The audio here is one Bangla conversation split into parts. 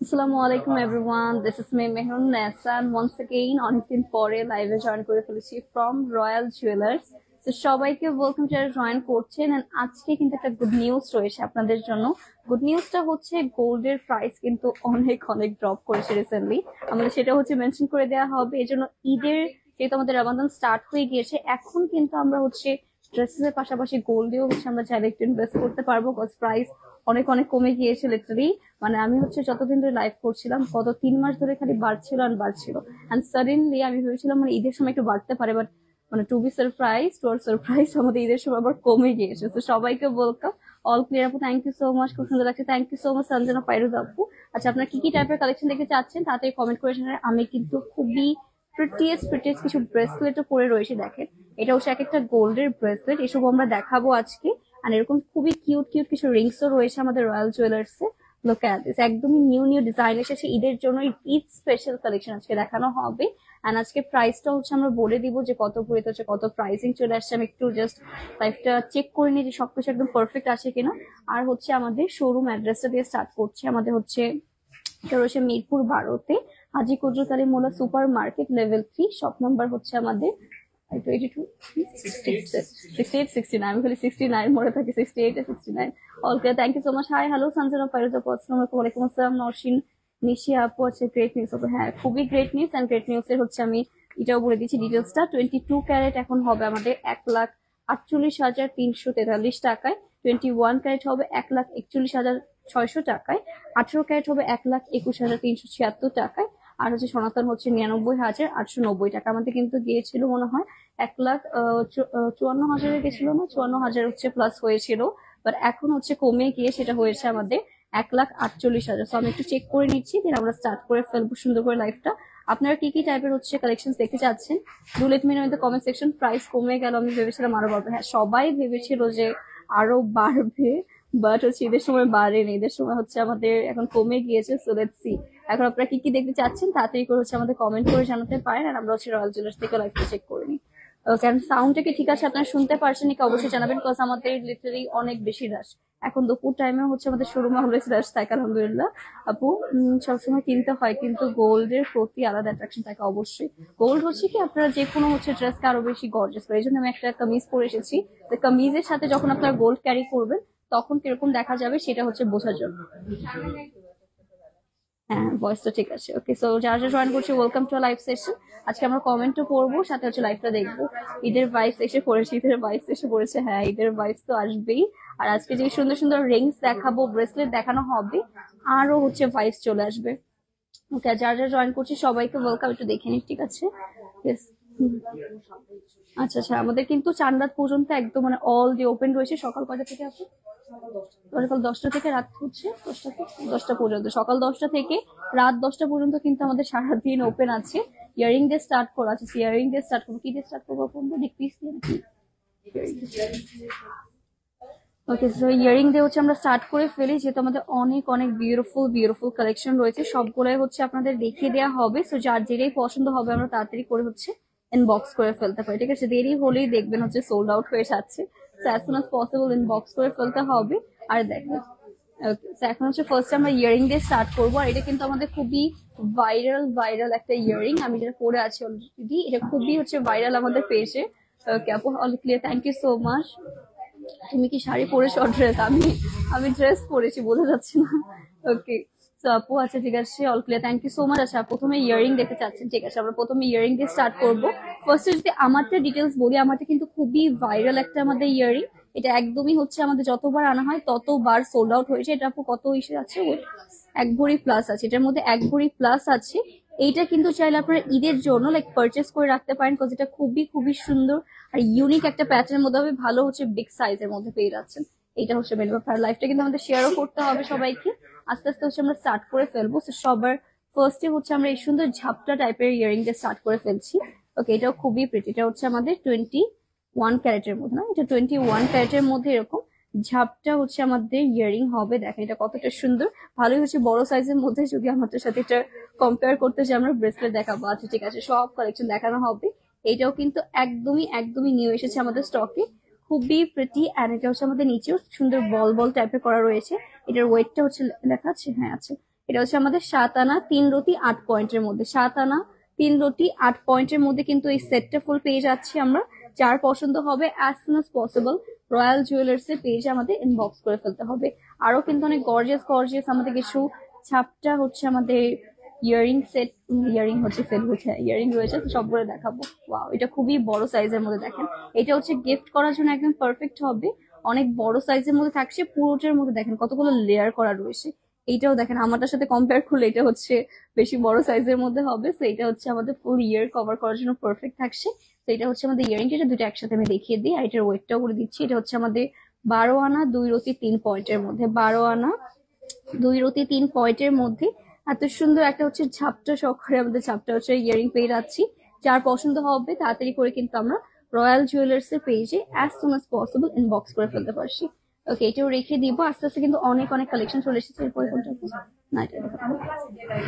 Assalamualaikum everyone, this is me Mehrun Nessa and once again অনেকদিন পরে লাইভে জয়েন করে ফেলেছি ফ্রম রয়্যাল জুয়েলার্স। তো সবাইকে ওয়েলকাম যারা জয়েন করছেন। এন্ড আজকে কিন্তু একটা গুড নিউজ রয়েছে আপনাদের জন্য। গুড নিউজটা হচ্ছে গোল্ডের প্রাইস কিন্তু অনেক অনেক ড্রপ করেছে রিসেন্টলি। আমাদের সেটা হচ্ছে মেনশন করে দেওয়া হবে। এই জন্য ঈদের যেহেতু আমাদের রমাদান স্টার্ট হয়ে গিয়েছে, এখন কিন্তু আমরা হচ্ছে ড্রেসেস এর পাশাপাশি গোল্ডেও হচ্ছে আমরা চাইলে একটু ইনভেস্ট করতে পারবো, বিকজ প্রাইস অনেক অনেক কমে গিয়েছে লিটারালি। মানে আমি হচ্ছে যতদিন ধরে লাইভ করছিলাম গত 3 মাস ধরে খালি বাড়ছিল আর বাড়ছিল, এন্ড সাডেনলি আমি ভেবেছিলাম মানে ঈদের সময় একটু বাড়তে পারে, বাট মানে to be surprise to our surprise আমাদের ঈদের সময় আবার কমে গিয়েছে। তো সবাইকে ওয়েলকাম। অল ক্লিয়ার আপু, থ্যাংক ইউ সো মাচ, খুব সুন্দর লাগছে, thank you so much Sanjana Fairuz আপু। আচ্ছা, আপনারা কি কি টাইপের কালেকশন দেখতে চাচ্ছেন তাড়াতাড়ি কমেন্ট করে জানান। আমি কিন্তু খুবই প্রিটিয়েস্ট কিছু ব্রেসলেটও পরে রয়েছে, দেখেন এটা হচ্ছে এক একটা গোল্ডের ব্রেসলেট, এসব আমরা দেখাবো আজকে। আর এরকম খুবই কিউট কিউট কিছু রিংসও রয়েছে আমাদের royal jewellers A. Look at this, একদমই নিউ নিউ ডিজাইন এসেছে ঈদের জন্য। ঈদ স্পেশাল কালেকশন আজকে দেখানো হবে। এন্ড আজকে প্রাইসটা হচ্ছে আমরা বলে দিব যে কত পড়ে হচ্ছে, কত প্রাইসিং চলে আসছে। আমি একটু জাস্ট লাইফটা চেক করে নিই যে সবকিছু একদম পারফেক্ট আছে কিনা। আর হচ্ছে আমাদের শোরুম অ্যাড্রেসটা দিয়ে স্টার্ট করছি। আমাদের হচ্ছে এটা রয়েছে মিরপুর 12-তে Haji Kujrat Ali Molla super market level 3, shop number হচ্ছে আমাদের 82 68 69। আমি খালি 69 মনে থাকি, 68 69। Okay, thank you so much. Hi hello Sanjana Fairuz আপু, আসসালামু আলাইকুম। ওয়ালাইকুম আসসালাম নরসিন নিশি আপু আছে। গ্রেট নিউজ আপু, হ্যাঁ খুবই great news. And great news এর হচ্ছে আমি এটাও বলে দিচ্ছি ডিটেলসটা। 22 ক্যারেট এখন হবে আমাদের 1,48,343 টাকায়। 21 ক্যারেট হবে 1,41,600 টাকায়। 18 ক্যারেট হবে 1,21,376 টাকায়। আর হচ্ছে সনাতন হচ্ছে 99,890 টাকা। আমাদের কিন্তু গিয়েছিল মনে হয় 1,54,000 গেছিল না, 54,000 হচ্ছে প্লাস হয়েছিল, বাট এখন হচ্ছে কমে গিয়ে সেটা হয়েছে আমাদের 1,48,000। তো আমি একটু চেক করে নিচ্ছি, দেন আমরা স্টার্ট করে ফেলবো সুন্দর করে লাইভটা। আপনারা কি কি টাইপের হচ্ছে কালেকশন দেখতে চাচ্ছেন do let me no in the comment section. Price কমে গেল, আমি ভেবেছিলাম আরো বাড়বে। হ্যাঁ, সবাই ভেবেছিল যে আরো বাড়বে, বাট হচ্ছে ঈদের সময় বাড়েনি। ঈদের সময় হচ্ছে আমাদের এখন কমে গিয়েছে। সো লেটস সি এখন আপনারা কি কি দেখতে চাচ্ছেন তাড়াতাড়ি করে হচ্ছে আমাদের কমেন্ট করে জানাতে পারেন। আর আমরা হচ্ছে রয়্যাল জুয়েলার্স থেকে লাইভটা চেক করে নিই। কারণ সাউন্ডটা কি ঠিক আছে আপনারা শুনতে পারছেন নাকি অবশ্যই জানাবেন, বিকজ আমাদের লিটারালি অনেক বেশি রাশ। এখন দুপুর টাইমে হচ্ছে আমাদের শোরুমে অলওয়েজ রাশ থাকে আলহামদুলিল্লাহ। আপু সবসময় কিনতে হয়, কিন্তু গোল্ডের প্রতি আলাদা অ্যাট্রাকশন থাকে অবশ্যই। গোল্ড হচ্ছে কি আপনারা যে কোনো হচ্ছে ড্রেসকে আরো বেশি গর্জিয়াস করে। এই জন্য আমি একটা কামিজ পরে এসেছি। কামিজের সাথে যখন আপনারা গোল্ড ক্যারি করবেন তখন কিরকম দেখা যাবে সেটা হচ্ছে বোঝার জন্য। হ্যাঁ, ভয়েসটা ঠিক আছে। ওকে, সো যারা যারা জয়েন করছে ওয়েলকাম টু লাইভ সেশন। আজকে আমরা কমেন্টও পড়বো, সাথে হচ্ছে লাইভটা দেখবো। ঈদের ভাইবস এসে পড়েছে, ঈদের ভাইবস এসে পড়েছে। হ্যাঁ, ঈদের ভাইবস তো আসবেই। আর আজকে যে সুন্দর সুন্দর রিংস দেখাবো, ব্রেসলেট দেখানো হবে, আরো হচ্ছে ভাইবস চলে আসবে। ওকে, যারা যারা জয়েন করছে সবাইকে ওয়েলকাম। একটু দেখে নিই, ঠিক আছে? ইয়েস। আচ্ছা আচ্ছা, আমাদের কিন্তু চাঁদরাত পর্যন্ত একদম মানে অল ডে ওপেন রয়েছে। সকাল কয়টা থেকে আপু? সকাল 10টা থেকে রাত হচ্ছে 10টা পর্যন্ত। সকাল 10টা থেকে রাত 10টা পর্যন্ত কিন্তু আমাদের সারাদিন ওপেন আছে। ইয়ারিং দিয়ে স্টার্ট করা আছে। ইয়ারিং দিয়ে স্টার্ট করবো, কি দিয়ে স্টার্ট করবো আপু? পিস দিয়ে নাকি? ওকে, সো ইয়ারিং দিয়ে হচ্ছে আমরা স্টার্ট করে ফেলি, যেহেতু আমাদের অনেক অনেক বিউটিফুল বিউটিফুল কালেকশন রয়েছে। সবগুলাই হচ্ছে আপনাদের দেখিয়ে দেওয়া হবে। সো যার যেটাই পছন্দ হবে আমরা তাড়াতাড়ি করে হচ্ছে ইনবক্স করে ফেলতে পারি, ঠিক আছে? দেরি হলেই দেখবেন হচ্ছে সোল্ড আউট হয়ে যাচ্ছে। So as soon as possible inbox করে ফেলতে হবে। আর দেখেন, এখন হচ্ছে ফার্স্ট আমরা ইয়ারিং দিয়ে স্টার্ট করবো। আর এটা কিন্তু আমাদের খুবই ভাইরাল একটা ইয়ারিং, আমি যেটা পরে আছি অলরেডি। এটা খুবই হচ্ছে ভাইরাল আমাদের পেজে। ওকে আপু, all clear, thank you so much. তুমি কি শাড়ি পরেছো ড্রেস? আমি ড্রেস পরেছি, বোঝা যাচ্ছে না। ওকে, তো আপু আচ্ছা ঠিক আছে, all clear, thank you so much. আচ্ছা, প্রথমে ইয়ারিং দেখতে চাচ্ছেন, ঠিক আছে? আমরা প্রথমে ইয়ারিং দিয়ে স্টার্ট করবো। ফার্স্টে যদি আমারটা ডিটেলস বলি, আমারটা কিন্তু খুবই ভাইরাল একটা আমাদের ইয়ারিং। এটা একদমই হচ্ছে আমাদের যতবার আনা হয় ততবার সোল্ড আউট হয়েছে। এটা আপু কত ইসে আছে? 1 ভরি প্লাস আছে, এটার মধ্যে 1 ভরি প্লাস আছে। এইটা কিন্তু চাইলে আপনারা ঈদের জন্য লাইক পারচেস করে রাখতে পারেন, বিকজ এটা খুবই খুবই সুন্দর আর ইউনিক একটা প্যাটার্নের মধ্যে হবে। ভালো হচ্ছে বিগ সাইজের মধ্যে পেয়ে যাচ্ছেন। এটা হচ্ছে মেন ব্যাপার। লাইফটা কিন্তু আমাদের শেয়ারও করতে হবে সবাইকে। আস্তে আস্তে হচ্ছে আমরা স্টার্ট করে ফেলবো। সবার ফার্স্টে হচ্ছে আমরা এই সুন্দর ঝাপটা টাইপের ইয়ারিং দিয়ে স্টার্ট করে ফেলছি। ওকে, এটাও খুবই প্রিটি। এটা হচ্ছে আমাদের 21 ক্যারেটের মধ্যে, না এটা 21 ক্যারেটের মধ্যে এরকম ঝাপটা হচ্ছে আমাদের ইয়ারিং হবে। দেখেন এটা কতটা সুন্দর, ভালোই হচ্ছে বড় সাইজের মধ্যে। যদি আমাদের সাথে এটা কম্পেয়ার করতে চাই আমরা ব্রেসলেট দেখাবো। আচ্ছা ঠিক আছে, সব কালেকশন দেখানো হবে। এটাও কিন্তু একদমই নিউ এসেছে আমাদের স্টকে, খুবই প্রিটি। অ্যান্ড এটা হচ্ছে আমাদের নিচেও সুন্দর বল বল টাইপের করা রয়েছে। এটার ওয়েটটা হচ্ছে লেখা আছে, হ্যাঁ আছে। এটা হচ্ছে আমাদের 7 আনা 3 রতি 8 পয়েন্টের মধ্যে, 7 আনা 3 রতি 8 পয়েন্টের মধ্যে কিন্তু এই সেটটা ফুল পেয়ে যাচ্ছি আমরা। যার পছন্দ হবে as soon as possible royal jewellers এর পেজে আমাদের ইনবক্স করে ফেলতে হবে। আরো কিন্তু অনেক গর্জিয়াস আমাদের কিছু ছাপটা হচ্ছে আমাদের ইয়ারিং সেট, ইয়ারিং হচ্ছে সেট হচ্ছে ইয়ারিং রয়েছে, তো সবগুলো দেখাবো। ওয়াও, এটা খুবই বড় সাইজের মধ্যে। দেখেন এটা হচ্ছে গিফট করার জন্য একদম পারফেক্ট হবে। অনেক বড় সাইজের মধ্যে থাকছে, পুরোটার মধ্যে দেখেন কতগুলো লেয়ার করা রয়েছে। এইটাও দেখেন আমারটার সাথে কম্পেয়ার করলে এটা হচ্ছে বেশি বড় সাইজের মধ্যে হবে। তো এটা হচ্ছে আমাদের ফুল ইয়ার কভার করার জন্য পারফেক্ট থাকছে। তো এটা হচ্ছে আমাদের ইয়ারিংটা, এটা দুটো একসাথে আমি দেখিয়ে দিই। আর এটার ওয়েটটাও করে দিচ্ছি। এটা হচ্ছে আমাদের 12 আনা 2 রতি 3 পয়েন্টের মধ্যে, 12 আনা 2 রতি 3 পয়েন্টের মধ্যে এত সুন্দর একটা হচ্ছে ঝাপটা সহকারে আমাদের ঝাপটা হচ্ছে ইয়ারিং পেয়ে যাচ্ছি। যার পছন্দ হবে তাড়াতাড়ি করে কিন্তু আমরা রয়্যাল জুয়েলার্স এর পেজে as soon as possible inbox করে ফেলতে পারছি। ওকে, এটাও রেখে দিব। আস্তে আস্তে কিন্তু অনেক কালেকশন চলে এসেছে। এরপরে কোনটা না, এটা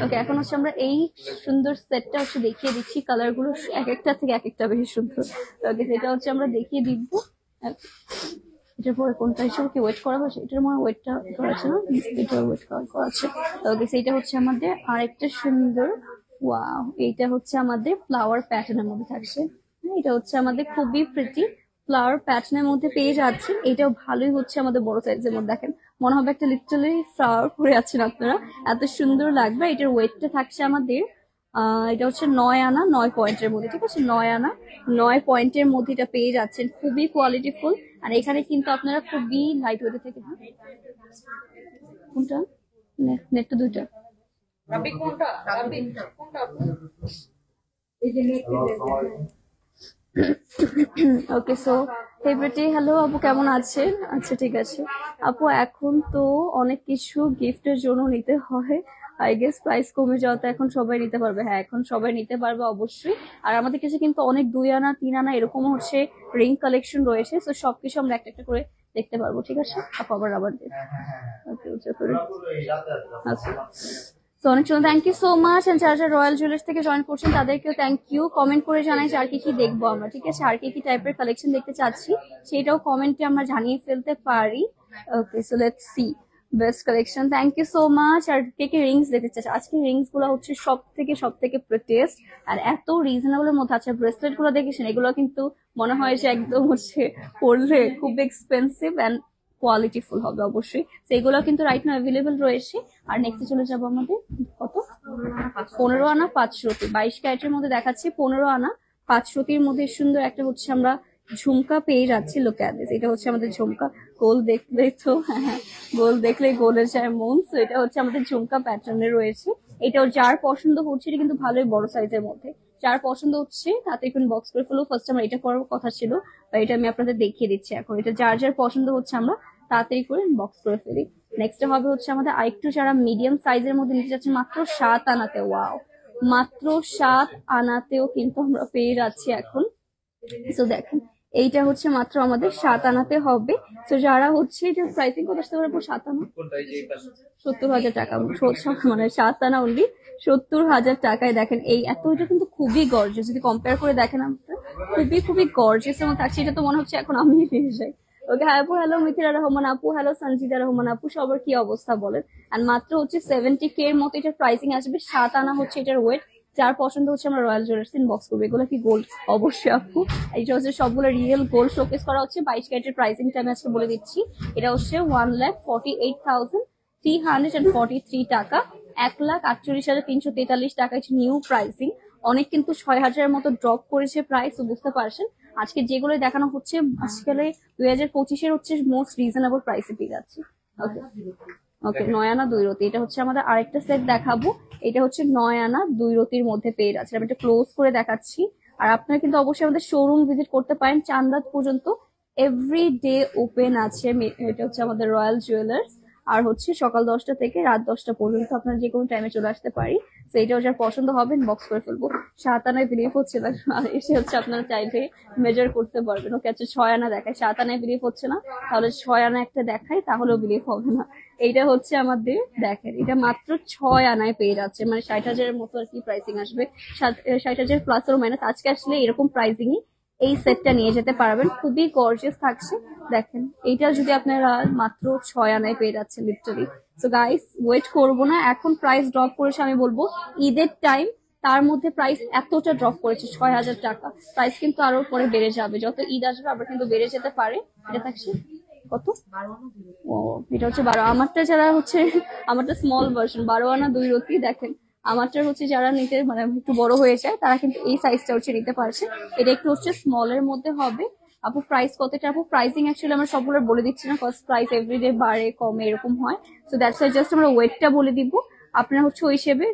ওকে, এখন হচ্ছে আমরা এই সুন্দর সেটটা হচ্ছে দেখিয়ে দিচ্ছি। কালার গুলো এক একটা থেকে এক একটা বেশি সুন্দর। ওকে, সেটা হচ্ছে আমরা দেখিয়ে দিব। এটার পরে কোনটা হিসেবে কি ওয়েট করা হয়েছে, এটার মনে ওয়েটটা করা আছে না, এটা ওয়েট করা আছে। ওকে, সেইটা হচ্ছে আমাদের আরেকটা সুন্দর। ওয়াও, এইটা হচ্ছে আমাদের ফ্লাওয়ার প্যাটার্নের মধ্যে থাকছে। এটা হচ্ছে আমাদের খুবই প্রিটি ফ্লাওয়ার প্যাটার্নের মধ্যে পেয়ে যাচ্ছে। এটাও ভালোই হচ্ছে আমাদের বড় সাইজের মধ্যে। দেখেন মনে হবে একটা লিটারালি ফ্লাওয়ার পরে আছেন আপনারা, এত সুন্দর লাগবে। এটার ওয়েটটা থাকছে আমাদের এটা হচ্ছে 9 আনা 9 পয়েন্টের মধ্যে, ঠিক আছে, 9 আনা 9 পয়েন্টের মধ্যে এটা পেয়ে যাচ্ছেন। খুবই কোয়ালিটিফুল। আর এখানে কিন্তু আপনারা খুবই লাইট ওয়েটে থেকে, কোনটা নেটটা দুইটা ওকে। সো হেব্রেটি, হ্যালো আপু, কেমন আছেন? আচ্ছা ঠিক আছে আপু, এখন তো অনেক কিছু গিফটের জন্য নিতে হয়। আই গেস প্রাইস কমে যাওয়াতে এখন সবাই নিতে পারবে। হ্যাঁ, এখন সবাই নিতে পারবে অবশ্যই। আর আমাদের কাছে কিন্তু অনেক 2 আনা 3 আনা এরকম হচ্ছে রিং কালেকশন রয়েছে। তো সবকিছু আমরা একটা একটা করে দেখতে পারবো, ঠিক আছে আপু? আবার রাবার দিয়ে ওকে, আচ্ছা। তো অনেক সুন্দর, থ্যাংক ইউ সো মাচ। যারা যারা রয়্যাল জুয়েলার্স থেকে জয়েন করছেন তাদেরকেও থ্যাংক ইউ। কমেন্ট করে জানাই যে আর কি কি দেখবো আমরা, ঠিক আছে, আর কি কি টাইপের কালেকশন দেখতে চাচ্ছি সেটাও কমেন্টে আমরা জানিয়ে ফেলতে পারি। Okay, so let's see best collection. Thank you so much. আর কে কে রিংস দেখতে চাচ্ছে? আজকে রিংস গুলো হচ্ছে সব থেকে প্রিটিয়েস্ট আর এত রিজনেবলের মধ্যে আছে। ব্রেসলেট গুলো দেখেছেন, এগুলো কিন্তু মনে হয় যে একদম হচ্ছে পড়লে খুব এক্সপেন্সিভ অ্যান্ড কোয়ালিটিফুল হবে অবশ্যই। তো এগুলো কিন্তু রাইট নাও অ্যাভেলেবল রয়েছে। আর নেক্সটে চলে যাবো আমাদের কত 15 আনা 5 রতি 22 ক্যারেটের মধ্যে দেখাচ্ছি। 15 আনা 5 রতির মধ্যে সুন্দর একটা হচ্ছে আমরা ঝুমকা পেয়ে যাচ্ছি। লোক অ্যাট দিস, এটা হচ্ছে আমাদের ঝুমকা। গোল দেখলে তো গোল দেখলে গোলের যায় মন। তো এটা হচ্ছে আমাদের ঝুমকা প্যাটার্নে রয়েছে। এটাও যার পছন্দ হচ্ছে, এটা কিন্তু ভালোই বড় সাইজের মধ্যে। যার পছন্দ হচ্ছে তাতে এখন বক্স করে ফেলো। ফার্স্ট আমার এটা করার কথা ছিল, বা এটা আমি আপনাদের দেখিয়ে দিচ্ছি এখন। এটা যার যার পছন্দ হচ্ছে আমরা তাড়াতাড়ি করে বক্স করে ফেলি। নেক্সট হবে হচ্ছে আমাদের আরেকটু যারা মিডিয়াম সাইজের মধ্যে নিতে যাচ্ছে মাত্র 7 আনাতে। ওয়াও, মাত্র 7 আনাতেও কিন্তু আমরা পেয়ে যাচ্ছি এখন। তো দেখেন এইটা হচ্ছে মাত্র আমাদের 7 আনাতে হবে। তো যারা হচ্ছে এটা প্রাইসিং কত আসতে পারবো? 7 আনা 70,000 টাকা, মানে 7 আনা অনলি 70,000 টাকায়। দেখেন এই এত, এটা কিন্তু খুবই গর্জিয়াস। যদি কম্পেয়ার করে দেখেন আপনারা, খুবই গর্জিয়াস এবং থাকছে। এটা তো মনে হচ্ছে এখন আমি পেয়ে যাই। ওকে, হ্যাঁ আপু, হ্যালো মিথিরা রহমান আপু, হ্যালো সঞ্জিদা রহমান আপু, সবার কি অবস্থা বলেন? আর মাত্র হচ্ছে 70K এর মতো এটার প্রাইসিং আসবে। 7 আনা হচ্ছে এটার ওয়েট। যার পছন্দ হচ্ছে আমরা রয়্যাল জুয়েলার্স ইনবক্স করবো। এগুলো কি গোল্ড? অবশ্যই আপু, এটা হচ্ছে সবগুলো রিয়েল গোল্ড শোকেস করা হচ্ছে। 22 ক্যারেটের প্রাইসিংটা আমি আজকে বলে দিচ্ছি। এটা হচ্ছে 1,48,343 টাকা, 1,48,343 টাকা হচ্ছে নিউ প্রাইসিং। অনেক কিন্তু 6,000 এর মতো ড্রপ করেছে প্রাইস, বুঝতে পারছেন। আজকে যেগুলো দেখানো হচ্ছে আজকালে 2025-এর হচ্ছে মোস্ট রিজনেবল প্রাইসে পেয়ে যাচ্ছি। ওকে ওকে, 9 আনা 2 রতি। এটা হচ্ছে আমাদের আরেকটা সেট দেখাবো। এটা হচ্ছে 9 আনা 2 রতির মধ্যে পেয়ে যাচ্ছে। আমি এটা ক্লোজ করে দেখাচ্ছি। আর আপনারা কিন্তু অবশ্যই আমাদের শোরুম ভিজিট করতে পারেন চান্দাত পর্যন্ত। এভরি ডে ওপেন আছে। এটা হচ্ছে আমাদের রয়্যাল জুয়েলার্স, আর হচ্ছে সকাল 10টা থেকে রাত 10টা পর্যন্ত আপনারা যে কোনো টাইমে চলে আসতে পারি। তো এটা যার পছন্দ হবে বক্স করে ফেলবো। 7 আনায় বিলিভ হচ্ছে না, আর এসে হচ্ছে আপনারা চাইলে মেজার করতে পারবেন। ওকে আচ্ছা 6 আনা দেখায়, 7 আনায় বিলিভ হচ্ছে না, তাহলে 6 আনা একটা দেখাই, তাহলেও বিলিভ হবে না। এইটা হচ্ছে আমাদের, দেখেন এটা মাত্র 6 আনায় পেয়ে যাচ্ছে, মানে 60,000-এর মতো আর কি প্রাইসিং আসবে। 60,000 প্লাস ও মাইনাস। আজকে আসলে এরকম প্রাইসিংই এই সেটটা নিয়ে যেতে পারবেন, খুবই গর্জিয়াস থাকছে। দেখেন এইটা যদি আপনারা মাত্র 6 আনায় পেয়ে যাচ্ছেন লিটারালি। সো গাইস ওয়েট করবো না, এখন প্রাইস ড্রপ করেছে আমি বলবো ঈদের টাইম, তার মধ্যে প্রাইস এতটা ড্রপ করেছে 6,000 টাকা। প্রাইস কিন্তু আরো পরে বেড়ে যাবে, যত ঈদ আসবে আবার কিন্তু বেড়ে যেতে পারে। এটা থাকছে কত, ও এটা হচ্ছে 12। আমারটা যারা হচ্ছে, আমারটা স্মল ভার্সন 12 আনা 2 রতি। দেখেন আমারটা হচ্ছে যারা নিতে মানে একটু বড় হয়ে যায় তারা কিন্তু এই সাইজটা হচ্ছে নিতে পারছে। এটা একটু হচ্ছে স্মলের মধ্যে হবে। আপু প্রাইস কতটা? আপু প্রাইসিং অ্যাকচুয়ালি আমরা সবগুলো বলে দিচ্ছি না, কজ প্রাইস এভরিডে বাড়ে কমে এরকম হয়। সো দ্যাটস ওয়াই জাস্ট আমরা ওয়েটটা বলে দিব, আপনারা হচ্ছে ওই হিসেবে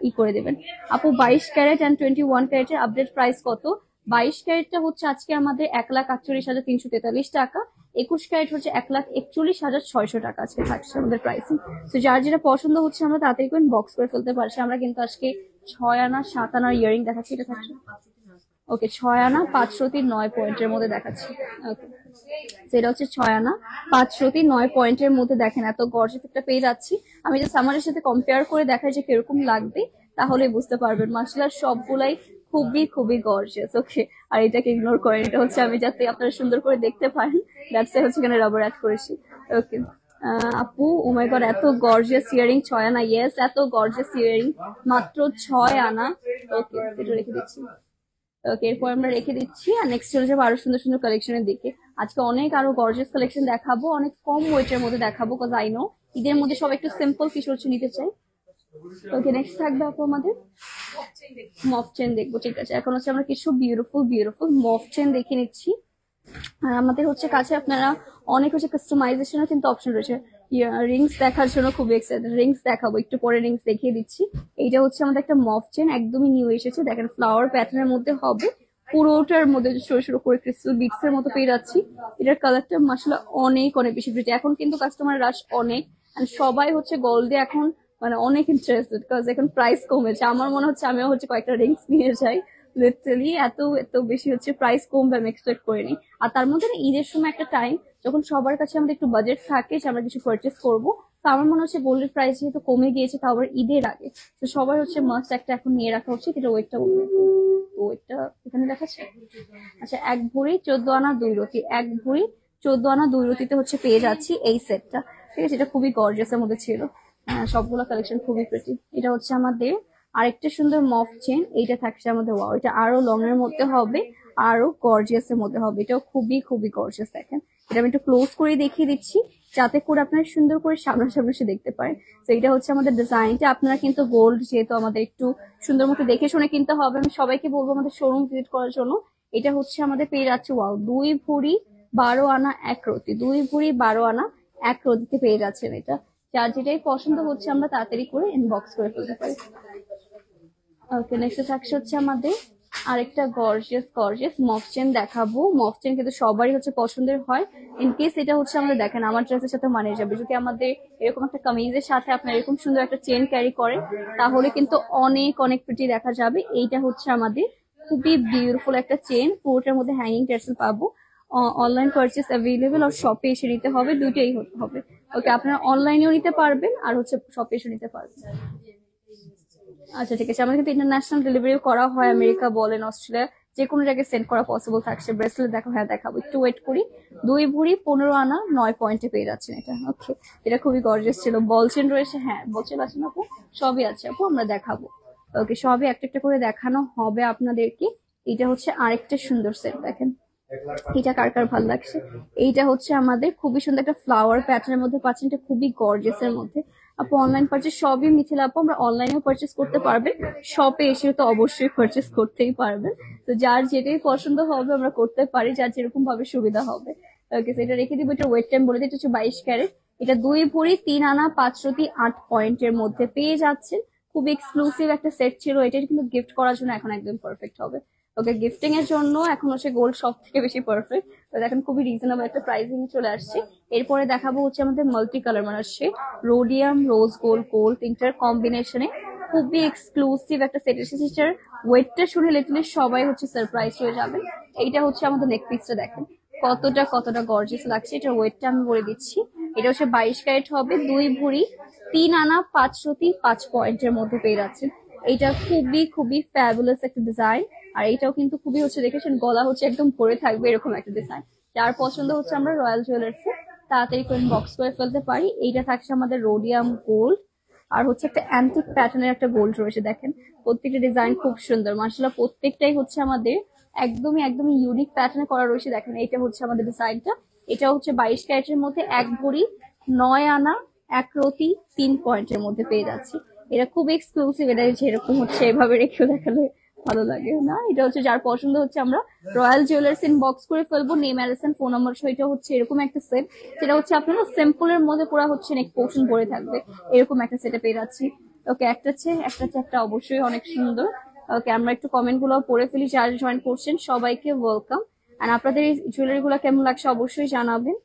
ই করে দেবেন। আপু 22 ক্যারেট অ্যান্ড 21 ক্যারেটের আপডেট প্রাইস কত? 22 ক্যারেটটা হচ্ছে আজকে আমাদের 1,48,343 টাকা। 21 ক্যারেট হচ্ছে 1,41,600 টাকা আজকে থাকছে আমাদের প্রাইসিং। তো যার যেটা পছন্দ হচ্ছে আমরা তাড়াতাড়ি করে বক্স করে ফেলতে পারছি। আমরা কিন্তু আজকে 6 আনা 7 আনার ইয়ারিং দেখাচ্ছি, এটা থাকছে ওকে 6 আনা 509 পয়েন্টের মধ্যে দেখাচ্ছি। ওকে সেটা হচ্ছে 6 আনা 509 পয়েন্টের মধ্যে। দেখেন এত গর্জিয়াস একটা পেয়ে যাচ্ছি। আমি জাস্ট আমাদের সাথে কম্পেয়ার করে দেখাই যে কিরকম লাগবে, তাহলে বুঝতে পারবেন। মার্শাল্লাহ সবগুলাই খুবই খুবই গর্জিয়াস। ওকে আর এটাকে ইগনোর করেন, এটা হচ্ছে আমি যাতে আপনারা সুন্দর করে দেখতে পারেন, দ্যাটস হচ্ছে এখানে রাবার অ্যাড করেছি। ওকে আপু ও মাই গড এত গর্জিয়াস ইয়ারিং 6 আনা। ইয়েস এত গর্জিয়াস ইয়ারিং মাত্র 6 আনা। ওকে এটা রেখে দিচ্ছি। ওকে এরপর আমরা রেখে দিচ্ছি, আর নেক্সট চলে যাবো আরো সুন্দর সুন্দর কালেকশনের দিকে। আজকে অনেক আরো গর্জিয়াস কালেকশন দেখাবো, অনেক কম ওয়েটের মধ্যে দেখাবো, কজ আই নো ঈদের মধ্যে সব একটু সিম্পল কিছু হচ্ছে নিতে চাই। ওকে নেক্সট থাকবে আপু আমাদের মফ চেন দেখবো। ঠিক আছে এখন হচ্ছে আমরা কিছু বিউটিফুল বিউটিফুল মফ চেন দেখে নিচ্ছি। আর আমাদের হচ্ছে কাছে আপনারা অনেক হচ্ছে কাস্টমাইজেশনের কিন্তু অপশন রয়েছে। রিংস দেখার জন্য খুবই এক্সাইটেড, রিংস দেখাবো একটু পরে, রিংস দেখিয়ে দিচ্ছি। এইটা হচ্ছে আমাদের একটা মফ চেন, একদমই নিউ এসেছে। দেখেন ফ্লাওয়ার প্যাটার্নের মধ্যে হবে, পুরোটার মধ্যে সরু সরু করে ক্রিস্টাল বিটস এর মতো পেয়ে যাচ্ছি। এটার কালারটা মাশাআল্লাহ অনেক অনেক বেশি প্রিটি। এখন কিন্তু কাস্টমার রাশ অনেক, সবাই হচ্ছে গোল্ডে এখন মানে অনেক ইন্টারেস্টেড, কজ এখন প্রাইস কমেছে। আমার মনে হচ্ছে আমিও হচ্ছে কয়েকটা রিংস নিয়ে যাই, লিটারালি এত এত বেশি হচ্ছে প্রাইস কমবে আমি এক্সপেক্ট করিনি। আর তার মধ্যে ঈদের সময় একটা টাইম যখন সবার কাছে আমাদের একটু বাজেট থাকে যে আমরা কিছু পারচেস করবো, তো আমার মনে হচ্ছে গোল্ডের প্রাইস যেহেতু কমে গিয়েছে, তাও আবার ঈদের আগে, তো সবার হচ্ছে মাস্ট একটা এখন নিয়ে রাখা উচিত। এটা ওয়েটটা বলবে, তো ওয়েটটা এখানে দেখাচ্ছে। আচ্ছা 1 ভরি 14 আনা 2 রতি, 1 ভরি 14 আনা 2 রতিতে হচ্ছে পেয়ে যাচ্ছি এই সেটটা। ঠিক আছে এটা খুবই গর্জিয়াস এর মধ্যে ছিল। সবগুলো কালেকশন খুবই প্রিটি। এটা হচ্ছে আমাদের আরেকটা সুন্দর মফ চেন, এইটা থাকছে আমাদের ওয়াও, এটা আরো লং এর মধ্যে হবে, আরো গর্জিয়াস এর মধ্যে হবে। এটাও খুবই খুবই গর্জিয়াস। দেখেন এটা আমি একটু ক্লোজ করে দেখিয়ে দিচ্ছি যাতে করে আপনারা সুন্দর করে সামনাসামনি এসে দেখতে পারেন। তো এটা হচ্ছে আমাদের ডিজাইনটা। আপনারা কিন্তু গোল্ড যেহেতু আমাদের একটু সুন্দর মতো দেখে শুনে কিনতে হবে, আমি সবাইকে বলবো আমাদের শোরুম ভিজিট করার জন্য। এটা হচ্ছে আমাদের পেয়ে যাচ্ছে ওয়াও 2 ভরি 12 আনা 1 রতি, 2 ভরি 12 আনা 1 রতিতে পেয়ে যাচ্ছেন। এটা যার যেটাই পছন্দ হচ্ছে আমরা তাড়াতাড়ি করে ইনবক্স করে ফেলতে পারি। ওকে নেক্সট থাকছে হচ্ছে আমাদের আরেকটা গর্জিয়াস গর্জিয়াস মফ চেন দেখাবো। মফ চেন কিন্তু সবারই হচ্ছে পছন্দের হয়। ইন কেস এটা হচ্ছে আমাদের দেখেন আমার ড্রেসের সাথে মানিয়ে যাবে, যদি আমাদের এরকম একটা কামিজের সাথে আপনার এরকম সুন্দর একটা চেন ক্যারি করেন তাহলে কিন্তু অনেক অনেক প্রিটি দেখা যাবে। এইটা হচ্ছে আমাদের খুবই বিউটিফুল একটা চেন, পুরোটার মধ্যে হ্যাঙ্গিং টার্সেল পাবো। অনলাইন পারচেস অ্যাভেলেবেল আর শপে এসে নিতে হবে, দুইটাই হবে। ওকে আপনারা অনলাইনেও নিতে পারবেন আর হচ্ছে শপে এসে নিতে পারবেন। আচ্ছা ঠিক আছে, আমাদের কিন্তু ইন্টারন্যাশনাল ডেলিভারিও করা হয়, আমেরিকা বলেন অস্ট্রেলিয়া যে কোনো জায়গায় সেন্ড করা পসিবল থাকছে। ব্রেসলেট দেখো, হ্যাঁ দেখাবো, একটু ওয়েট করি। 2 ভরি 15 আনা 9 পয়েন্টে পেয়ে যাচ্ছেন এটা। ওকে এটা খুবই গর্জিয়াস ছিল। বলচেন রয়েছে, হ্যাঁ বলচেন আছে না আপু, সবই আছে আপু, আমরা দেখাবো। ওকে সবই একটা একটা করে দেখানো হবে আপনাদেরকে। এটা হচ্ছে আরেকটা সুন্দর সেট, দেখেন এটা কার কার ভালো লাগছে। এইটা হচ্ছে আমাদের খুবই সুন্দর একটা ফ্লাওয়ার প্যাটার্নের মধ্যে পাচ্ছেন, এটা খুবই গর্জিয়াস এর মধ্যে। আপু অনলাইন পারচেস সবই মিথিলা আপু, আমরা অনলাইনেও পারচেস করতে পারবেন, শপে এসেও তো অবশ্যই পারচেস করতেই পারবেন। তো যার যেটাই পছন্দ হবে আমরা করতে পারি, যার যেরকম ভাবে সুবিধা হবে। ওকে এটা রেখে দিব। এটা ওয়েট টাইম বলে দিই, এটা হচ্ছে 22 ক্যারেট। এটা 2 ভরি 3 আনা 5 রতি 8 পয়েন্টের মধ্যে পেয়ে যাচ্ছেন। খুব এক্সক্লুসিভ একটা সেট ছিল, এটা কিন্তু গিফট করার জন্য এখন একদম পারফেক্ট হবে। ওকে, গিফটিং এর জন্য এখন হচ্ছে গোল্ড সব থেকে বেশি পারফেক্ট। তো দেখেন খুবই রিজনেবল একটা প্রাইসিং চলে আসছে। এরপরে দেখাবো হচ্ছে আমাদের মাল্টি কালার, মানে হচ্ছে রোডিয়াম, রোজ গোল্ড, গোল্ড তিনটার কম্বিনেশনে খুবই এক্সক্লুসিভ একটা সেট এসেছে। যেটার ওয়েটটা শুনে লিটারালি সবাই হচ্ছে সারপ্রাইজ হয়ে যাবে। এইটা হচ্ছে আমাদের নেক পিসটা, দেখেন কতটা কতটা গর্জিয়াস লাগছে। এটার ওয়েটটা আমি বলে দিচ্ছি, এটা হচ্ছে 22 ক্যারেট হবে, 2 ভরি 3 আনা 5 রতি 5 পয়েন্টের মধ্যে পেয়ে যাচ্ছেন। এটা খুবই খুবই ফ্যাবুলাস একটা ডিজাইন। আর এটাও কিন্তু খুবই হচ্ছে দেখেছেন গলা হচ্ছে একদম ভরে থাকবে এরকম একটা ডিজাইন। যার পছন্দ হচ্ছে আমরা রয়্যাল জুয়েলার্স তাড়াতাড়ি করে বক্স করে ফেলতে পারি। এইটা থাকছে আমাদের রোডিয়াম গোল্ড, আর হচ্ছে একটা অ্যান্টিক প্যাটার্নের একটা গোল্ড রয়েছে। দেখেন প্রত্যেকটা ডিজাইন খুব সুন্দর মাশাআল্লাহ, প্রত্যেকটাই হচ্ছে আমাদের একদমই একদমই ইউনিক প্যাটার্নে করা রয়েছে। দেখেন এটা হচ্ছে আমাদের ডিজাইনটা, এটা হচ্ছে 22 ক্যারেটের মধ্যে 1 ভরি 9 আনা 1 রতি 3 পয়েন্টের মধ্যে পেয়ে যাচ্ছি। এটা খুব এক্সক্লুসিভ, এটা যেরকম হচ্ছে এভাবে রেখেও দেখালে ভালো লাগে না। এটা হচ্ছে যার পছন্দ হচ্ছে আমরা রয়্যাল জুয়েলার্স ইনবক্স করে ফেলবো, নেম অ্যাড্রেস ফোন নাম্বার সহ। এটা হচ্ছে এরকম একটা সেট যেটা হচ্ছে আপনারা সিম্পল এর মধ্যে পুরো হচ্ছে নেক পোর্শন ভরে থাকবে এরকম একটা সেটে পেয়ে যাচ্ছি। ওকে, একটা অবশ্যই অনেক সুন্দর। ওকে, আমরা একটু কমেন্ট গুলো পড়ে ফেলি। যারা জয়েন করছেন সবাইকে ওয়েলকাম। এন্ড আপনাদের এই জুয়েলারি গুলো কেমন লাগছে অবশ্যই জানাবেন।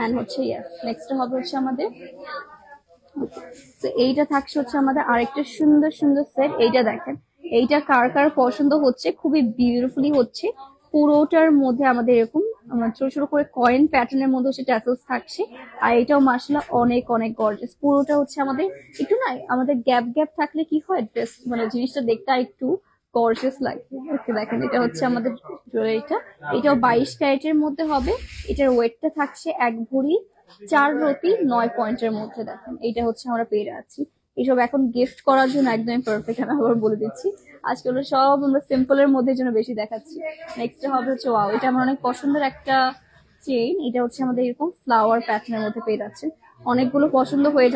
এন্ড হচ্ছে নেক্সট হবে হচ্ছে আমাদের এইটা থাকছে হচ্ছে আমাদের আরেকটা সুন্দর সুন্দর সেট। এইটা দেখেন, এইটা কার কার পছন্দ হচ্ছে, খুবই বিউটিফুলি হচ্ছে। পুরোটার মধ্যে আমাদের এরকম ছোট ছোট করে কয়েন প্যাটার্নের মধ্যে হচ্ছে ট্যাসেলস থাকছে। আর এটাও মাশাআল্লাহ অনেক অনেক গর্জিয়াস। পুরোটা হচ্ছে আমাদের একটু না, আমাদের গ্যাপ গ্যাপ থাকলে কি হয় ড্রেস মানে জিনিসটা দেখতে আর একটু গর্জিয়াস লাগে। ওকে, দেখেন এটা হচ্ছে আমাদের জুয়েলারিটা, এটাও 22 ক্যারেটের মধ্যে হবে। এটার ওয়েটটা থাকছে 1 ভরি 4 রতি 9 পয়েন্টের মধ্যে। দেখেন এইটা হচ্ছে আমরা পেয়ে যাচ্ছি। এইসব এখন গিফট করার জন্য একদমই পারফেক্ট, আমি আবার বলে দিচ্ছি। আজকে হলো সব আমরা সিম্পল এর মধ্যে জন্য বেশি দেখাচ্ছি। নেক্সট হবে হচ্ছে ওয়াও, এটা আমার অনেক পছন্দের একটা চেইন। এটা হচ্ছে আমাদের এরকম ফ্লাওয়ার প্যাটার্নের মধ্যে পেয়ে যাচ্ছে। অনেকগুলো পছন্দ হয়ে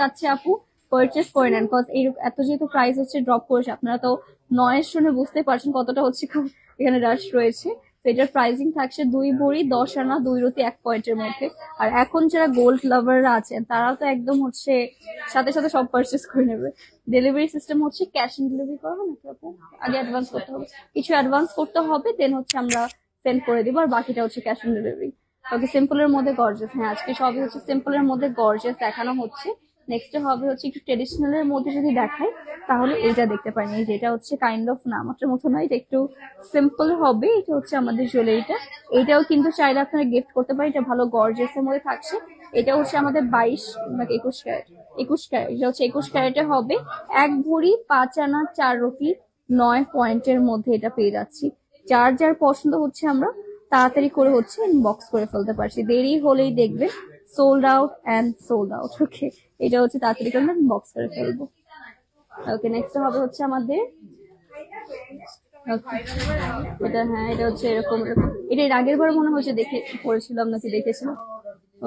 যাচ্ছে আপু পারচেস করে নেন, কজ এই এত যেহেতু প্রাইস হচ্ছে ড্রপ করেছে, আপনারা তো নয়ের শুনে বুঝতে পারছেন কতটা হচ্ছে এখানে রাশ রয়েছে। এটার প্রাইসিং থাকছে 2 ভরি 10 আনা 2 রতি 1 পয়েন্টের মধ্যে। আর এখন যারা গোল্ড লাভাররা আছেন তারাও তো একদম হচ্ছে সাথে সাথে সব পারচেস করে নেবে। ডেলিভারি সিস্টেম হচ্ছে ক্যাশ অন ডেলিভারি করা হবে নাকি আপু? আগে অ্যাডভান্স করতে হবে, কিছু অ্যাডভান্স করতে হবে, দেন হচ্ছে আমরা সেন্ড করে দিব, আর বাকিটা হচ্ছে cash on delivery. Okay, simple এর মধ্যে গর্জিয়াস। হ্যাঁ, আজকে সবই হচ্ছে সিম্পল এর মধ্যে গর্জিয়াস দেখানো হচ্ছে। নেক্সট হবে হচ্ছে একটু ট্রেডিশনাল এর মধ্যে যদি দেখাই তাহলে এটা দেখতে পারেন। এই যেটা হচ্ছে কাইন্ড অফ নামাটার মতো নয়, এটা একটু সিম্পল হবে। এটা হচ্ছে আমাদের জুয়েলারিটা, এটাও কিন্তু চাইলে আপনারা গিফট করতে পারেন। এটা ভালো গর্জিয়াস এর মধ্যে থাকছে। এটা হচ্ছে আমাদের 22 নাকি 21 ক্যারেট, 21 ক্যারেট। এটা হচ্ছে 21 ক্যারেটে হবে 1 ভরি 5 আনা 4 রতি 9 পয়েন্টের মধ্যে এটা পেয়ে যাচ্ছি। যার যার পছন্দ হচ্ছে আমরা তাড়াতাড়ি করে হচ্ছে ইনবক্স করে ফেলতে পারছি, দেরি হলেই দেখবেন sold out and sold out. Okay, এটা হচ্ছে তাড়াতাড়ি করে ইনবক্স করে ফেলবো। ওকে, নেক্সট হবে হচ্ছে আমাদের এটা। হ্যাঁ, এটা হচ্ছে এরকম এটা এর আগের বার মনে হচ্ছে দেখে পড়েছিলাম নাকি দেখেছিলাম।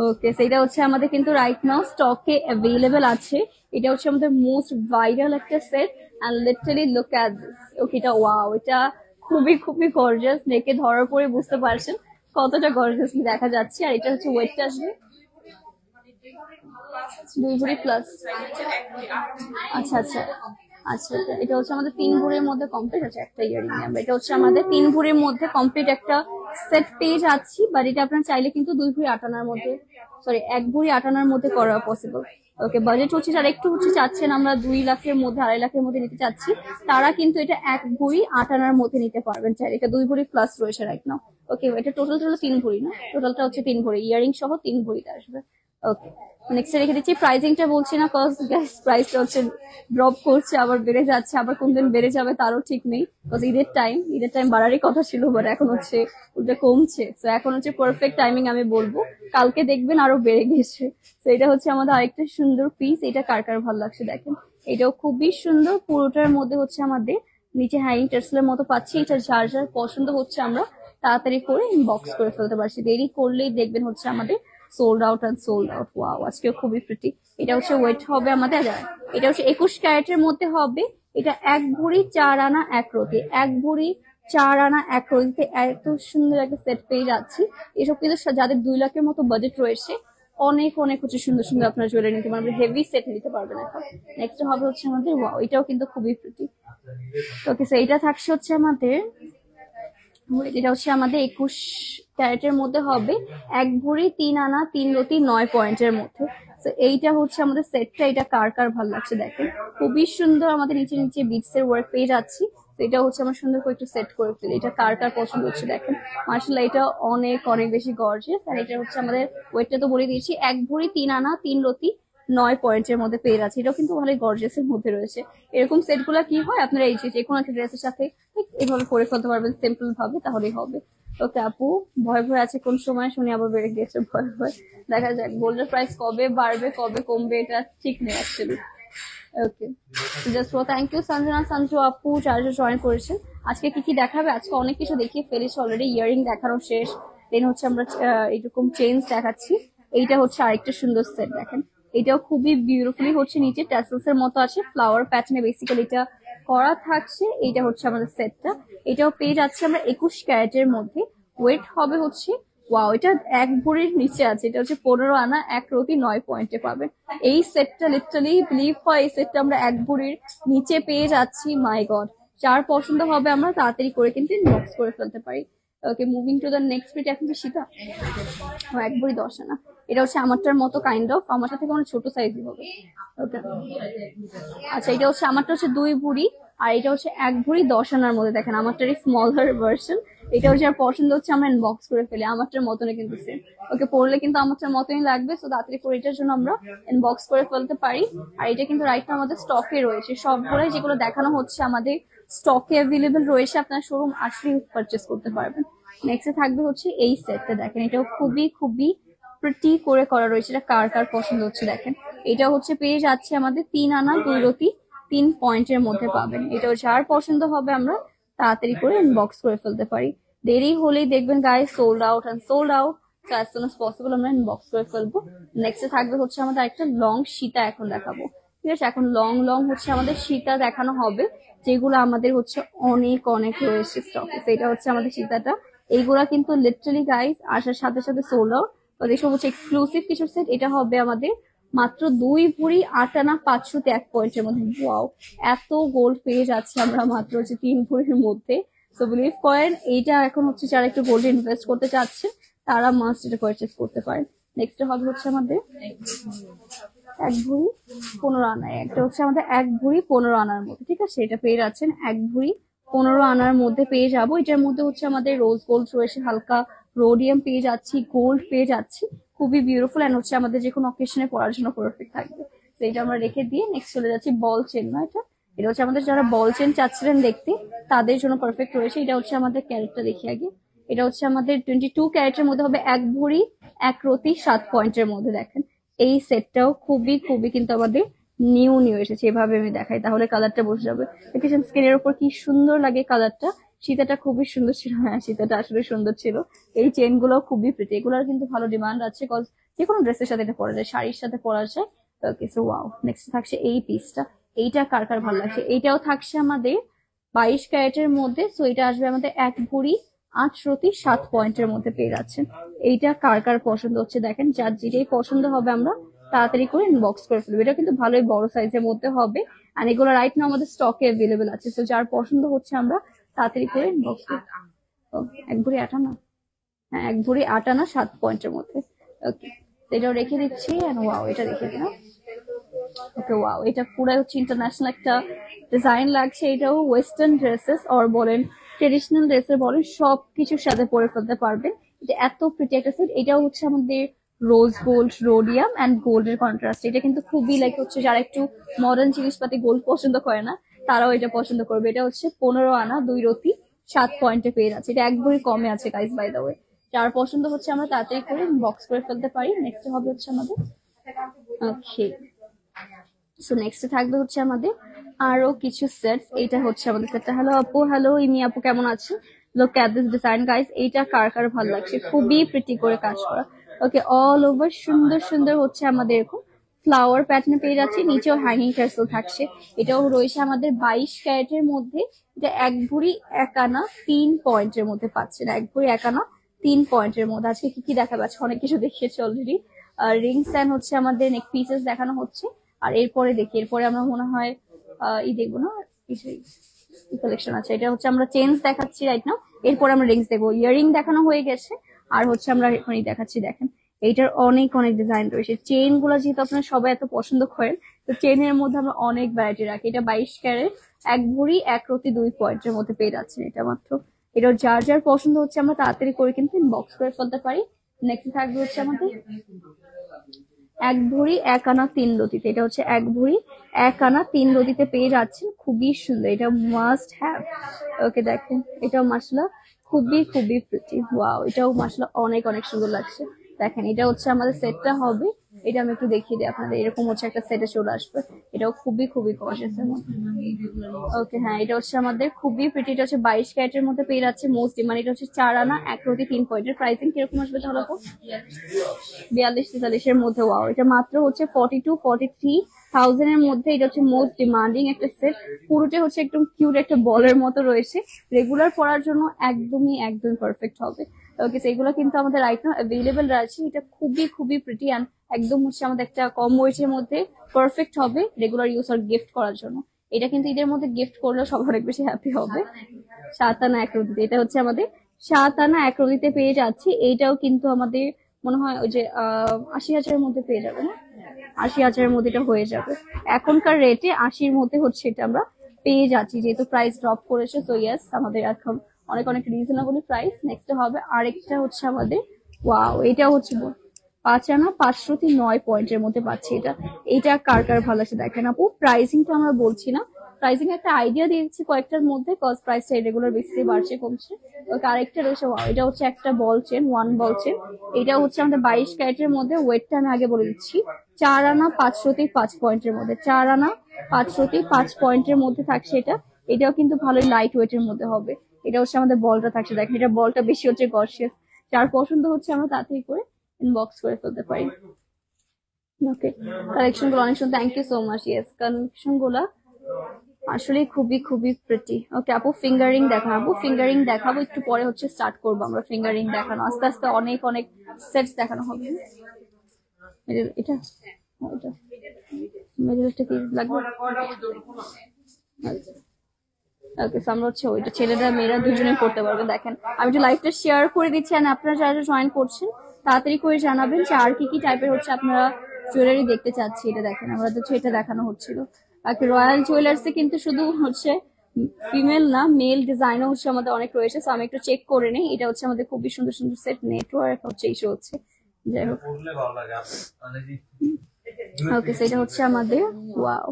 ওকে, সেটা হচ্ছে আমাদের কিন্তু রাইট নাও স্টকে অ্যাভেলেবেল আছে। এটা হচ্ছে আমাদের মোস্ট ভাইরাল একটা set. And literally look at this. Okay, এটা ওয়াও, এটা খুবই খুবই গর্জিয়াস। নেকে ধরার পরে বুঝতে পারছেন কতটা গর্জিয়াসলি দেখা যাচ্ছে। আর এটা হচ্ছে ওয়েটটা আসবে 2 ভরি প্লাস। আচ্ছা আচ্ছা আচ্ছা, এটা হচ্ছে আমাদের 3 ভরির মধ্যে কমপ্লিট আছে একটা ইয়ারিং নেব। এটা হচ্ছে আমাদের 3 ভরির মধ্যে কমপ্লিট একটা সেট পেয়ে যাচ্ছি। বাট এটা আপনারা চাইলে কিন্তু 2 ভরি 8 আনার মধ্যে, সরি 1 ভরি 8 আনার মধ্যে করা পসিবল। ওকে, বাজেট হচ্ছে যারা একটু হচ্ছে চাচ্ছেন আমরা 2 লাখের মধ্যে 2.5 লাখের মধ্যে নিতে চাচ্ছি, তারা কিন্তু এটা 1 ভরি 8 আনার মধ্যে নিতে পারবেন চাইলে। এটা 2 ভরি প্লাস রয়েছে রাইট নাও। ওকে, এটা টোটাল 3 ভরি না, টোটালটা হচ্ছে 3 ভরি, ইয়ারিং সহ 3 ভরিতে আসবে। ওকে, নেক্সট রেখে দিচ্ছি। প্রাইসিংটা বলছি না, কজ গ্যাস প্রাইসটা হচ্ছে ড্রপ করছে, আবার বেড়ে যাচ্ছে, আবার কোনদিন বেড়ে যাবে তারও ঠিক নেই। কজ ঈদের টাইম বাড়ারই কথা ছিল, বাট এখন হচ্ছে ওটা কমছে। তো এখন হচ্ছে পারফেক্ট টাইমিং আমি বলবো, কালকে দেখবেন আরো বেড়ে গেছে। তো এটা হচ্ছে আমাদের আরেকটা সুন্দর পিস। এটা কার কার ভালো লাগছে দেখেন, এটাও খুবই সুন্দর। পুরোটার মধ্যে হচ্ছে আমাদের নিচে হ্যাঙ্গিং টার্সেলের মতো পাচ্ছি। এটা যার যার পছন্দ হচ্ছে আমরা তাড়াতাড়ি করে ইনবক্স করে ফেলতে পারছি, দেরি করলেই দেখবেন হচ্ছে আমাদের sold out and sold out. Wow, আজকে খুবই প্রিটি। এটা হচ্ছে ওয়েট হবে আমাদের, এটা হচ্ছে 21 ক্যারেটের মধ্যে হবে। এটা 1 ভরি 4 আনা 1 রতি, 1 ভরি 4 আনা 1 রতিতে এত সুন্দর একটা সেট পেয়ে যাচ্ছি। এসব কিন্তু যাদের 2 লাখের মতো বাজেট রয়েছে অনেক অনেক হচ্ছে সুন্দর সুন্দর আপনার জুয়েলারি নিতে পারবেন, হেভি সেট নিতে পারবেন এখন। নেক্সট হবে হচ্ছে আমাদের ওয়াও, এটাও কিন্তু খুবই প্রিটি। ওকে, সো এটা থাকছে হচ্ছে আমাদের, এটা হচ্ছে আমাদের 21 ক্যারেটের মধ্যে হবে, 1 ভরি 3 আনা 3 রতি 9 পয়েন্টের মধ্যে। তো এইটা হচ্ছে আমাদের সেটটা। এটা কার কার ভালো লাগছে দেখেন, খুবই সুন্দর। আমাদের নিচে নিচে বিটস এর ওয়ার্ক পেয়ে যাচ্ছি। তো এটা হচ্ছে আমার সুন্দর করে একটু সেট করে ফেলি। এটা কার কার পছন্দ হচ্ছে দেখেন, মার্শাল্লাহ এটা অনেক অনেক বেশি গর্জিয়াস। আর এটা হচ্ছে আমাদের ওয়েটটা তো বলে দিয়েছি, 1 ভরি 3 আনা 3 রতি 9 পয়েন্টের মধ্যে পেয়ে যাচ্ছে। এটাও কিন্তু ভালোই গর্জিয়াস এর মধ্যে রয়েছে। এরকম সেট গুলা কি হয়, আপনারা এই যে কোনো একটা ড্রেসের সাথে এভাবে করে ফেলতে পারবেন সিম্পল ভাবে, তাহলেই হবে। ওকে আপু, ভয় ভয় আছে কোন সময় শুনি আবার বেড়ে গিয়েছে, ভয় ভয়। দেখা যাক গোল্ডের প্রাইস কবে বাড়বে কবে কমবে, এটা ঠিক নেই actually. Okay, just thank you Sanjana Sanju আপু, চার্জে জয়েন করেছেন। আজকে কি কি দেখাবে? আজকে অনেক কিছু দেখিয়ে ফেলেছি অলরেডি। ইয়ারিং দেখানো শেষ, দেন হচ্ছে আমরা এইরকম চেইন দেখাচ্ছি। এইটা হচ্ছে আরেকটা সুন্দর সেট দেখেন, এটাও খুবই বিউটিফুলি হচ্ছে, নিচে ট্যাসেলস এর মতো আছে, ফ্লাওয়ার প্যাটার্নে বেসিক্যালি এটা করা থাকছে। এইটা হচ্ছে আমাদের সেটটা। এটাও পেয়ে যাচ্ছে আমরা 21 ক্যারেটের মধ্যে। ওয়েট হবে হচ্ছে, ওয়াও, এটা 1 ভরির নিচে আছে। এটা হচ্ছে 15 আনা 1 রতি 9 পয়েন্টে পাবেন। এই সেটটা লিটারালি বিলিভ হয়, এই সেটটা আমরা 1 ভরির নিচে পেয়ে যাচ্ছি। মাই গড, যার পছন্দ হবে আমরা তাড়াতাড়ি করে কিন্তু ইনবক্স করে ফেলতে পারি। ওকে, মুভিং টু দ্য নেক্সট পিট। এখন কি সীতা 1 ভরি 10 আনা, এটা হচ্ছে আমারটার মতো কাইন্ড অফ, আমারটা থেকে অনেক ছোট সাইজই হবে। ওকে, আচ্ছা এটা হচ্ছে আমারটা হচ্ছে 2 ভরি, আর এটা হচ্ছে 1 ভরি 10 আনার মধ্যে। দেখেন আমারটারই স্মলার ভার্সন। এটা হচ্ছে আর পছন্দ হচ্ছে আমরা ইনবক্স করে ফেলি, আমারটার মতনই কিন্তু সেম। ওকে, পড়লে কিন্তু আমারটার মতনই লাগবে, তো তাড়াতাড়ি করে এটার জন্য আমরা ইনবক্স করে ফেলতে পারি। আর এটা কিন্তু রাইট নাও আমাদের স্টকে রয়েছে, সবগুলোই যেগুলো দেখানো হচ্ছে আমাদের স্টকে অ্যাভেলেবেল রয়েছে, আপনার শোরুম আসলে পারচেস করতে পারবেন। নেক্সটে থাকবে হচ্ছে এই সেটটা দেখেন, এটাও খুবই খুবই প্রিটি করে করা রয়েছে। এটা কার কার পছন্দ হচ্ছে দেখেন, এটা হচ্ছে পেয়ে যাচ্ছে আমাদের 3 আনা 2 রতি 3 পয়েন্টের মধ্যে পাবেন। এটাও যার পছন্দ হবে আমরা তাড়াতাড়ি করে ইনবক্স করে ফেলতে পারি। দেরি হলেই দেখবেন গায়ে sold out and sold out. তো অ্যাজ সুন অ্যাজ পসিবল আমরা ইনবক্স করে ফেলবো। নেক্সটে থাকবে হচ্ছে আমাদের একটা লং সীতা এখন দেখাবো। ঠিক আছে, এখন লং লং হচ্ছে আমাদের সীতা দেখানো হবে, যেগুলো আমাদের হচ্ছে অনেক অনেক রয়েছে স্টকে। এটা হচ্ছে আমাদের সীতাটা। এইগুলা কিন্তু লিটারালি গাইস আসার সাথে সাথে সোল্ড আউট। তো এসব হচ্ছে এক্সক্লুসিভ কিছু সেট। এটা হবে আমাদের মাত্র 2 ভরি 8 আনা 501 পয়েন্টের মধ্যে। ওয়াও, এত গোল্ড পেয়ে যাচ্ছে আমরা মাত্র হচ্ছে 3 ভরির মধ্যে। সো বিলিভ করেন, এইটা এখন হচ্ছে যারা একটু গোল্ডে ইনভেস্ট করতে চাচ্ছে তারা মাস্ট এটা পারচেস করতে পারেন। নেক্সট হবে হচ্ছে আমাদের 1 ভরি 15 আনা, একটা হচ্ছে আমাদের 1 ভরি 15 আনার মধ্যে। ঠিক আছে, এটা পেয়ে যাচ্ছেন 1 ভরি 15 আনার মধ্যে পেয়ে যাবো। এটার মধ্যে হচ্ছে আমাদের রোজ গোল্ড রয়েছে, হালকা রোডিয়াম পেয়ে যাচ্ছি, গোল্ড পেয়ে যাচ্ছি, খুবই বিউটিফুল। এন্ড হচ্ছে আমাদের যে কোনো অকেশনে পরার জন্য পারফেক্ট থাকবে। তো এটা আমরা রেখে দিয়ে নেক্সট চলে যাচ্ছি বল চেন। না, এটা হচ্ছে আমাদের যারা বল চেন চাচ্ছিলেন দেখতে তাদের জন্য পারফেক্ট রয়েছে। এটা হচ্ছে আমাদের ক্যারেটটা দেখি আগে। এটা হচ্ছে আমাদের 22 ক্যারেটের মধ্যে হবে, 1 ভরি 1 রতি 7 পয়েন্টের মধ্যে। দেখেন এই সেটটাও খুবই খুবই কিন্তু আমাদের নিউ নিউ এসেছে। এভাবে আমি দেখাই তাহলে কালারটা বোঝা যাবে। দেখেছেন স্কিনের উপর কি সুন্দর লাগে কালারটা। সীতাটা খুবই সুন্দর ছিল, হ্যাঁ সীতাটা আসলে সুন্দর ছিল। এই চেন গুলো খুবই প্রিটি, এগুলোর কিন্তু ভালো ডিমান্ড আছে, কজ যে কোনো ড্রেসের সাথে এটা পরা যায়, শাড়ির সাথে পরা যায়। ওকে, সো ওয়াও, নেক্সট থাকছে এই পিসটা। এইটা কার কার ভালো লাগছে? এইটাও থাকছে আমাদের 22 ক্যারেটের মধ্যে। সো এটা আসবে আমাদের 1 ভরি 8 রতি 7 পয়েন্টের মধ্যে পেয়ে যাচ্ছেন। এইটা কার কার পছন্দ হচ্ছে দেখেন, যার যেটাই পছন্দ হবে আমরা তাড়াতাড়ি করে ইনবক্স করে ফেলবো। এটা কিন্তু ভালোই বড় সাইজের মধ্যে হবে, আর এগুলো রাইট নাও আমাদের স্টকে অ্যাভেলেবেল আছে। তো যার পছন্দ হচ্ছে আমরা তাড়াতাড়ি করে ইনবক্স করবো। 1 ভরি 8 আনা, হ্যাঁ 1 ভরি 8 আনা 7 পয়েন্টের মধ্যে। ওকে, এটাও রেখে দিচ্ছি। ওয়াও, এটা রেখে দিলাম। ওকে, ওয়াও, এটা পুরো হচ্ছে ইন্টারন্যাশনাল একটা ডিজাইন লাগছে। এটাও ওয়েস্টার্ন ড্রেসেস আর বলেন ট্রেডিশনাল ড্রেসের বলেন সবকিছুর সাথে পরে ফেলতে পারবেন। এটা এত প্রিটি একটা সেট। এটাও হচ্ছে আমাদের রোজ গোল্ড, রোডিয়াম এন্ড গোল্ডের কন্ট্রাস্ট। এটা কিন্তু খুবই লাইক হচ্ছে যারা একটু মডার্ন জিনিসপাতি গোল্ড পছন্দ করে না তারাও এটা পছন্দ করবে। এটা হচ্ছে 15 আনা 2 রতি 7 পয়েন্টে পেয়ে যাচ্ছে। এটা 1 ভরি কমে আছে গাইস, বাই দ্য ওয়ে। যার পছন্দ হচ্ছে আমরা তাড়াতাড়ি করে বক্স করে ফেলতে পারি। নেক্সট হবে হচ্ছে আমাদের ওকে, সো নেক্সট থাকবে হচ্ছে আমাদের আরো কিছু সেটস। এইটা হচ্ছে আমাদের সেটটা। হ্যালো আপু, হ্যালো ইমি আপু, কেমন আছেন? Look at this design guys, এইটা কার কার ভালো লাগছে? খুবই প্রিটি করে কাজ করা। ওকে, অল ওভার সুন্দর সুন্দর হচ্ছে আমাদের এরকম ফ্লাওয়ার প্যাটার্নে পেয়ে যাচ্ছে, নিচেও হ্যাঙ্গিং টার্সেল থাকছে। এটাও রয়েছে আমাদের 22 ক্যারেটের মধ্যে। এটা 1 ভরি 1 আনা 3 পয়েন্টের মধ্যে পাচ্ছেন, 1 ভরি 1 আনা 3 পয়েন্টের মধ্যে। আজকে কি কি দেখাবে? আজকে অনেক কিছু দেখিয়েছি অলরেডি। রিংস এন্ড হচ্ছে আমাদের নেক পিসেস দেখানো হচ্ছে। আর এরপরে দেখি, এরপরে আমরা মনে হয় ই দেখবো না, কালেকশন আছে। এটা হচ্ছে আমরা চেইনস দেখাচ্ছি রাইট নাও, এরপর আমরা রিংস দেখবো। ইয়ারিং দেখানো হয়ে গেছে, আর হচ্ছে আমরা এখনই দেখাচ্ছি। দেখেন এইটার অনেক অনেক ডিজাইন রয়েছে। চেইন গুলো যেহেতু আপনারা সবাই এত পছন্দ করেন, তো চেইনের মধ্যে আমরা অনেক ভ্যারাইটি রাখি। এটা 22 ক্যারেট, 1 ভরি 1 রতি 2 পয়েন্টের মধ্যে পেয়ে যাচ্ছেন এটা মাত্র। এটা যার যার পছন্দ হচ্ছে আমরা তাড়াতাড়ি করে কিন্তু ইনবক্স করে ফেলতে পারি। নেক্সট থাকবে হচ্ছে আমাদের 1 ভরি 1 আনা 3 রতিতে। এটা হচ্ছে 1 ভরি 1 আনা 3 রতিতে পেয়ে যাচ্ছেন, খুবই সুন্দর। এটা মাস্ট হ্যাভ। ওকে দেখেন এটাও মাশাআল্লাহ খুবই খুবই প্রিটি। ওয়াও, এটাও মাশাআল্লাহ অনেক অনেক সুন্দর লাগছে। দেখেন এটা হচ্ছে আমাদের সেটটা হবে। এটা আমি একটু দেখিয়ে দিই আপনাদের। এরকম হচ্ছে একটা সেটে চলে আসবে। এটাও খুবই খুবই গর্জিয়াস। ওকে হ্যাঁ, এটা হচ্ছে আমাদের খুবই প্রিটি। এটা হচ্ছে 22 ক্যারেটের মধ্যে পেয়ে যাচ্ছে, মোস্ট ডিমান্ড। এটা হচ্ছে 4 আনা 1 রতি 3 পয়েন্টের। প্রাইসিং কিরকম আসবে তাহলে? 42-43 এর মধ্যে। ওয়াও, এটা মাত্র হচ্ছে 42-43,000 এর মধ্যে। এটা হচ্ছে মোস্ট ডিমান্ডিং একটা সেট। পুরোটাই হচ্ছে একদম কিউট একটা বলের মতো রয়েছে। রেগুলার পরার জন্য একদমই একদম পারফেক্ট হবে। ওকে, সেগুলো কিন্তু আমাদের রাইট নাও অ্যাভেলেবেল আছে। এটা খুবই খুবই প্রিটি অ্যান্ড একদম হচ্ছে আমাদের একটা কম ওয়েটের মধ্যে পারফেক্ট হবে রেগুলার ইউজ আর গিফট করার জন্য। এটা কিন্তু ঈদের মধ্যে গিফট করলেও সব অনেক বেশি হ্যাপি হবে। 7 আনা 1 রতিতে। এটা হচ্ছে আমাদের 7 আনা 1 রতিতে পেয়ে যাচ্ছি। এইটাও কিন্তু আমাদের মনে হয় ওই যে 80,000-এর মধ্যে পেয়ে যাবে না? 80,000-এর মধ্যে এটা হয়ে যাবে এখনকার রেটে। 80-র মধ্যে হচ্ছে এটা আমরা পেয়ে যাচ্ছি, যেহেতু প্রাইস ড্রপ করেছে। তো ইয়েস, আমাদের এখন অনেক অনেক রিজনেবল প্রাইস। নেক্সট হবে আরেকটা হচ্ছে আমাদের, ওয়াও, এটা হচ্ছে 5 আনা 5 রতি 9 পয়েন্টের মধ্যে পাচ্ছি এটা। এটা কার কার ভালো লাগছে দেখেন আপু। প্রাইসিং তো আমরা বলছি না, প্রাইসিং একটা আইডিয়া দিয়ে দিচ্ছি কয়েকটার মধ্যে, কজ প্রাইসটা রেগুলার বেসিসে বাড়ছে কমছে। ওকে, আরেকটা রয়েছে। ওয়াও, এটা হচ্ছে একটা বল চেন, 1 বল চেন। এটা হচ্ছে আমাদের 22 ক্যারেটের মধ্যে। ওয়েটটা আমি আগে বলে দিচ্ছি, 4 আনা 5 রতি 5 পয়েন্টের মধ্যে। 4 আনা 5 রতি 5 পয়েন্টের মধ্যে থাকছে এটা। এটাও কিন্তু ভালোই লাইট ওয়েটের মধ্যে হবে। এটা হচ্ছে আমাদের বলটা থাকছে। দেখেন এটা বলটা বেশি হচ্ছে গর্জিয়াস। যার পছন্দ হচ্ছে আমরা তাড়াতাড়ি করে ইনবক্স করে ফেলতে পারি। ওকে, কালেকশন গুলো অনেক সুন্দর। Thank you so much. Yes, collection গুলা আসলে খুবই খুবই প্রিটি। ওকে আপু, ফিঙ্গারিং দেখানো। আপু ফিঙ্গারিং দেখাবো একটু পরে, হচ্ছে স্টার্ট করবো আমরা ফিঙ্গারিং দেখানো। আস্তে আস্তে অনেক অনেক সেটস দেখানো হবে। এটা মিডলটা কি লাগবে? ওকে, আমরা হচ্ছে ওইটা ছেলেরা মেয়েরা দুজনে করতে পারবে। দেখেন আমি একটু লাইভটা শেয়ার করে দিচ্ছি, আর আপনারা যারা জয়েন করছেন তাড়াতাড়ি করে জানাবেন যে আর কি কি টাইপের হচ্ছে আপনারা জুয়েলারি দেখতে চাচ্ছি। এটা দেখেন আমরা তো এটা দেখানো হচ্ছিল। বাকি রয়্যাল জুয়েলার্সে কিন্তু শুধু হচ্ছে ফিমেল না, মেল ডিজাইনও হচ্ছে আমাদের অনেক রয়েছে। তো আমি একটু চেক করে নিই। এটা হচ্ছে আমাদের খুবই সুন্দর সুন্দর সেট। নেটওয়ার্ক হচ্ছে ইস্যু হচ্ছে, যাই হোক। ওকে, সেটা হচ্ছে আমাদের, ওয়াও,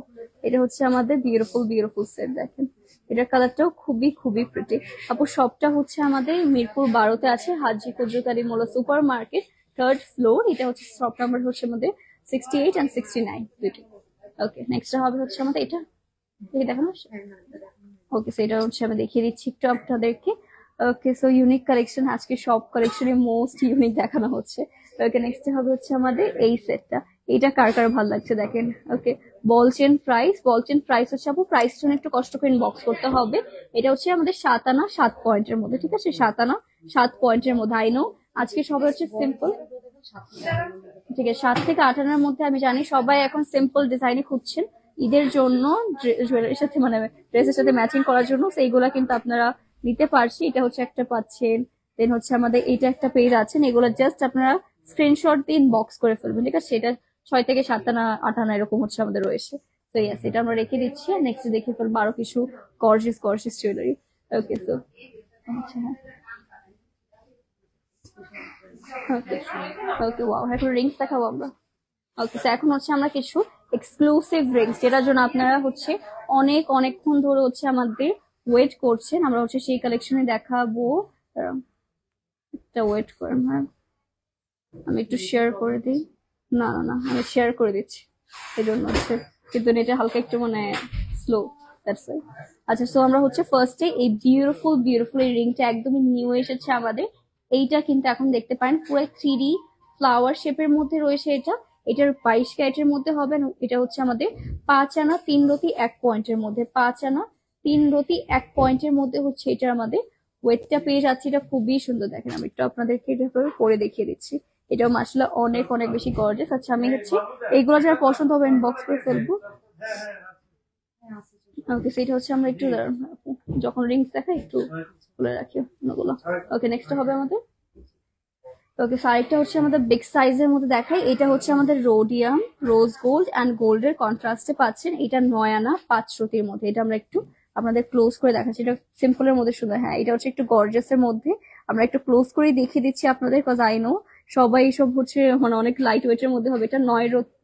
এটা হচ্ছে আমাদের বিউটিফুল বিউটিফুল সেট। দেখেন এটার কালারটাও খুবই খুবই প্রিটি। আপু সবটা হচ্ছে আমাদের মিরপুর 12-তে আছে, হাজি কুজুকারি মোলা সুপার মার্কেট, 3rd ফ্লোর। এটা হচ্ছে শপ নাম্বার হচ্ছে আমাদের 68 and 69 দুটি। ওকে, নেক্সট হবে হচ্ছে আমাদের এটা দেখানো। ওকে, সেটা হচ্ছে আমি দেখিয়ে দিচ্ছি একটু আপনাদেরকে। ওকে, সো ইউনিক কালেকশন, আজকে সব কালেকশনে মোস্ট ইউনিক দেখানো হচ্ছে। ওকে, নেক্সট হবে হচ্ছে আমাদের এই সেটটা। এটা কার কার ভালো লাগছে দেখেন। ওকে, বলচেন প্রাইস হচ্ছে আপু, প্রাইস জন্য একটু কষ্ট করে ইনবক্স করতে হবে। এটা হচ্ছে আমাদের 7 আনা 7 পয়েন্টের মধ্যে, ঠিক আছে? 7 আনা 7 পয়েন্টের মধ্যে। আই নো আজকে সবাই হচ্ছে সিম্পল, ঠিক আছে? 7 থেকে 8 আনার মধ্যে। আমি জানি সবাই এখন সিম্পল ডিজাইনে খুঁজছেন ঈদের জন্য, জুয়েলারির সাথে মানে ড্রেসের সাথে ম্যাচিং করার জন্য। সেইগুলা কিন্তু আপনারা নিতে পারছি। এটা হচ্ছে একটা পাচ্ছেন, দেন হচ্ছে আমাদের এটা একটা পেজ আছেন। এগুলো জাস্ট আপনারা স্ক্রিনশট দিয়ে ইনবক্স করে ফেলবেন, ঠিক আছে? এটা 6 থেকে 7 আনা 8 আনা এরকম হচ্ছে আমাদের রয়েছে। তো ইয়েস, এটা আমরা রেখে দিচ্ছি। আর নেক্সট দেখে ফেলবো আরো কিছু গর্জিয়াস জুয়েলারি। ওকে, সো আচ্ছা ওকে ওকে, ওয়াও, এখন রিংস দেখাবো আমরা। ওকে, এখন হচ্ছে আমরা কিছু এক্সক্লুসিভ রিংস, যেটার জন্য আপনারা হচ্ছে অনেকক্ষণ ধরে হচ্ছে আমাদের ওয়েট করছেন। আমরা হচ্ছে সেই কালেকশনে দেখাবো। একটা ওয়েট করেন, হ্যাঁ আমি একটু শেয়ার করে দিই। না আমি শেয়ার করে দিচ্ছি, এই জন্য হচ্ছে, কিন্তু এটা হালকা একটু মানে স্লো, দ্যাটস ওয়াই। আচ্ছা, সো আমরা হচ্ছে ফার্স্টে এই বিউটিফুল এই রিংটা একদমই নিউ এসেছে আমাদের। এইটা কিন্তু এখন দেখতে পারেন পুরো 3D ফ্লাওয়ার শেপের মধ্যে রয়েছে। এটার 22 ক্যারেটের মধ্যে হবে। এটা হচ্ছে আমাদের 5 আনা 3 রতি 1 পয়েন্টের মধ্যে। 5 আনা 3 রতি 1 পয়েন্টের মধ্যে হচ্ছে এটা আমাদের ওয়েটটা পেয়ে যাচ্ছে। এটা খুবই সুন্দর। দেখেন আমি একটু আপনাদেরকে এটা পরে দেখিয়ে দিচ্ছি। এটাও মাশাআল্লাহ অনেক বেশি গর্জিয়াস। আচ্ছা, আমি হচ্ছে এইগুলো যারা পছন্দ হবে ইনবক্স করে ফেলবো। ওকে, সেটা হচ্ছে আমরা একটু দাঁড়ান, যখন রিংস দেখাই একটু খুলে রাখি ওগুলো। ওকে, নেক্সট হবে আমাদের, ওকে আরেকটা হচ্ছে আমাদের বিগ সাইজের মধ্যে দেখাই। এটা হচ্ছে আমাদের রোডিয়াম, রোজ গোল্ড অ্যান্ড গোল্ডের কন্ট্রাস্টে পাচ্ছেন। এটা 9 আনা 5 রতির মধ্যে। এটা আমরা একটু আপনাদের ক্লোজ করে দেখাচ্ছি। এটা সিম্পলের মধ্যে সুন্দর, হ্যাঁ এটা হচ্ছে একটু গর্জিয়াসের মধ্যে। আমরা একটু ক্লোজ করে দেখিয়ে দিচ্ছি আপনাদের, কজ আই নো সবাই এইসব হচ্ছে মানে অনেক লাইট ওয়েটের মধ্যে হবে। এটা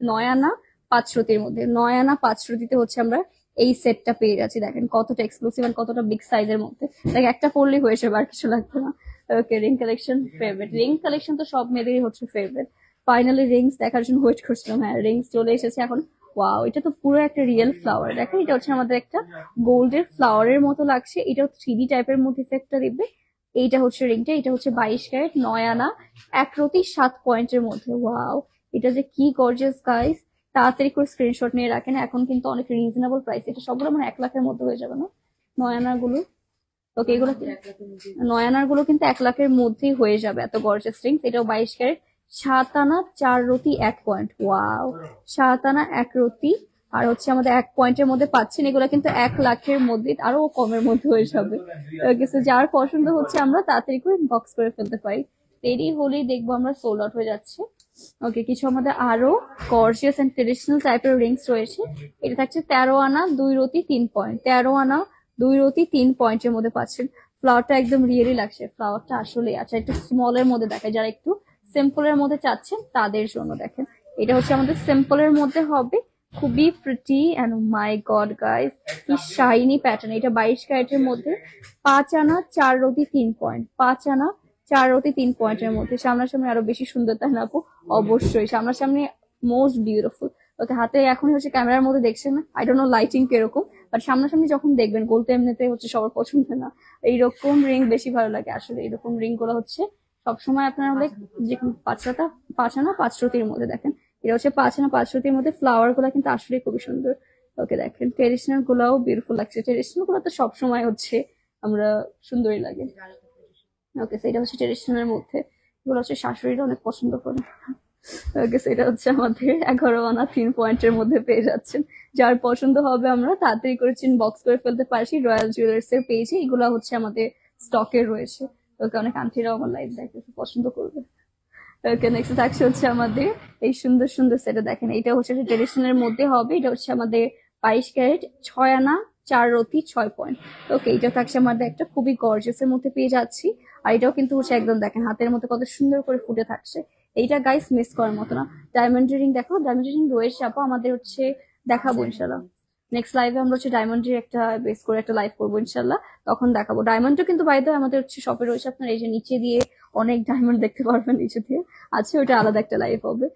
9 আনা 5 রতির মধ্যে। 9 আনা 5 রতিতে হচ্ছে আমরা এই সেটটা পেয়ে যাচ্ছি। দেখেন কতটা এক্সক্লুসিভ আর কতটা বিগ সাইজের মধ্যে। দেখ একটা পরলেই হয়েছে, আর কিছু লাগবে না। Okay, ring collection favourite, ring collection তো সব মেয়েদেরই হচ্ছে ফেভারিট। ফাইনালি রিংস দেখার জন্য ওয়েট করছিলাম। হ্যাঁ, রিংস চলে এসেছে এখন। ওয়াও, এটা তো পুরো একটা রিয়েল ফ্লাওয়ার। দেখেন এটা হচ্ছে আমাদের একটা গোল্ডের ফ্লাওয়ারের মতো লাগছে। এটাও 3D টাইপের মধ্যে ইফেক্টটা দিবে। এইটা হচ্ছে রিংটা, এটা হচ্ছে 22 ক্যারেট 9 আনা 1 রতি 7 পয়েন্টের মধ্যে। ওয়াও, এটা যে কি গর্জিয়াস গাইস। তাড়াতাড়ি করে স্ক্রিনশট নিয়ে রাখেন, এখন কিন্তু অনেক রিজনেবল প্রাইস। এটা সবগুলো মানে 1 লাখের মধ্যে হয়ে যাবে না 9 আনার গুলো। ওকে, এগুলো 9 আনার গুলো কিন্তু 1 লাখের মধ্যেই হয়ে যাবে, এত গর্জিয়াস রিংস। এটাও 22 ক্যারেট 7 আনা 4 রতি 1 পয়েন্ট। ওয়াও, 7 আনা 1 রতি আর হচ্ছে আমাদের 1 পয়েন্টের মধ্যে পাচ্ছেন। এগুলো কিন্তু 1 লাখের মধ্যে আরো কমের মধ্যে হয়ে যাবে। কিছু যার পছন্দ হচ্ছে আমরা তাড়াতাড়ি করে বক্স করে ফেলতে পারি। দেরি হলেই দেখবো আমরা সোল্ড আউট হয়ে যাচ্ছে। ওকে, কিছু আমাদের আরো গর্জিয়াস এন্ড ট্রেডিশনাল টাইপের রিংস রয়েছে। এটা থাকছে 13 আনা 2 রতি 3 পয়েন্ট। 13 আনা 2 রতি 3 পয়েন্টের মধ্যে পাচ্ছেন। ফ্লাওয়ারটা একদম রিয়েলি লাগছে, ফ্লাওয়ারটা আসলে আচ্ছা একটু স্মলের মধ্যে দেখায়, যারা একটু সিম্পলের মধ্যে চাচ্ছেন তাদের জন্য। দেখেন এটা হচ্ছে আমাদের সিম্পলের মধ্যে হবে, খুবই pretty and my god guys কি শাইনি প্যাটার্ন। এটা 22 ক্যারেটের মধ্যে 5 আনা 4 রতি 3 পয়েন্ট। 5 আনা 4 রতি 3 পয়েন্টের মধ্যে। সামনাসামনি আরো বেশি সুন্দর, তাই না আপু? অবশ্যই সামনাসামনি মোস্ট বিউটিফুল। ওকে, হাতে এখন হচ্ছে ক্যামেরার মধ্যে দেখছেন না, আই ডোন্ট নো লাইটিং কিরকম, বাট সামনাসামনি যখন দেখবেন গোল্ড তো এমনিতে হচ্ছে সবার পছন্দ না। এইরকম রিং বেশি ভালো লাগে আসলে। এরকম রিং গুলো হচ্ছে সবসময় আপনার হলে যে 5 আনা 5 রতির মধ্যে। দেখেন এটা হচ্ছে 5 আনা 5 রতির মধ্যে। ফ্লাওয়ার গুলা কিন্তু আসলে খুবই সুন্দর। ওকে, দেখেন ট্রেডিশনাল গুলাও বিউটিফুল লাগছে। ট্রেডিশনাল গুলো তো সবসময় হচ্ছে আমরা সুন্দরই লাগে। ওকে, সেটা হচ্ছে ট্রেডিশনাল মধ্যে। এগুলো হচ্ছে শাশুড়িরা অনেক পছন্দ করে। ওকে, সেটা হচ্ছে আমাদের 11 আনা 3 পয়েন্টের মধ্যে পেয়ে যাচ্ছেন। যার পছন্দ হবে আমরা তাড়াতাড়ি করে বক্স করে ফেলতে পারছি রয়্যাল জুয়েলার্স এর পেজে। এগুলো হচ্ছে আমাদের স্টকে রয়েছে। ওকে, অনেক আন্টিরাও আমার লাইভ দেখে পছন্দ করবে। ওকে, নেক্সট থাকছে হচ্ছে আমাদের এই সুন্দর সুন্দর সেটা। দেখেন এটা হচ্ছে ট্রেডিশনাল মধ্যে হবে। এটা হচ্ছে আমাদের 22 ক্যারেট 6 আনা 4 রতি 6 পয়েন্ট। ওকে, এটা থাকছে আমাদের একটা খুবই গর্জিয়াস এর মধ্যে পেয়ে যাচ্ছি। আর এটাও কিন্তু হচ্ছে একদম দেখেন হাতের মধ্যে কত সুন্দর করে ফুটে থাকছে। এইটা গাইস মিস করার মতো না। ডায়মন্ড রিং দেখো, ডায়মন্ড রিং রয়েছে আপু আমাদের হচ্ছে, দেখাবো ইনশাল্লাহ। নেক্সট লাইভে আমরা হচ্ছে ডায়মন্ডের একটা বেস করে একটা লাইভ করবো ইনশাল্লাহ, তখন দেখাবো। ডায়মন্ডও কিন্তু বাইরে আমাদের হচ্ছে শপে রয়েছে। আপনার এই যে নিচে দিয়ে অনেক ডায়মন্ড দেখতে পারবেন নিচে দিয়ে আছে, ওটা আলাদা একটা লাইভ হবে।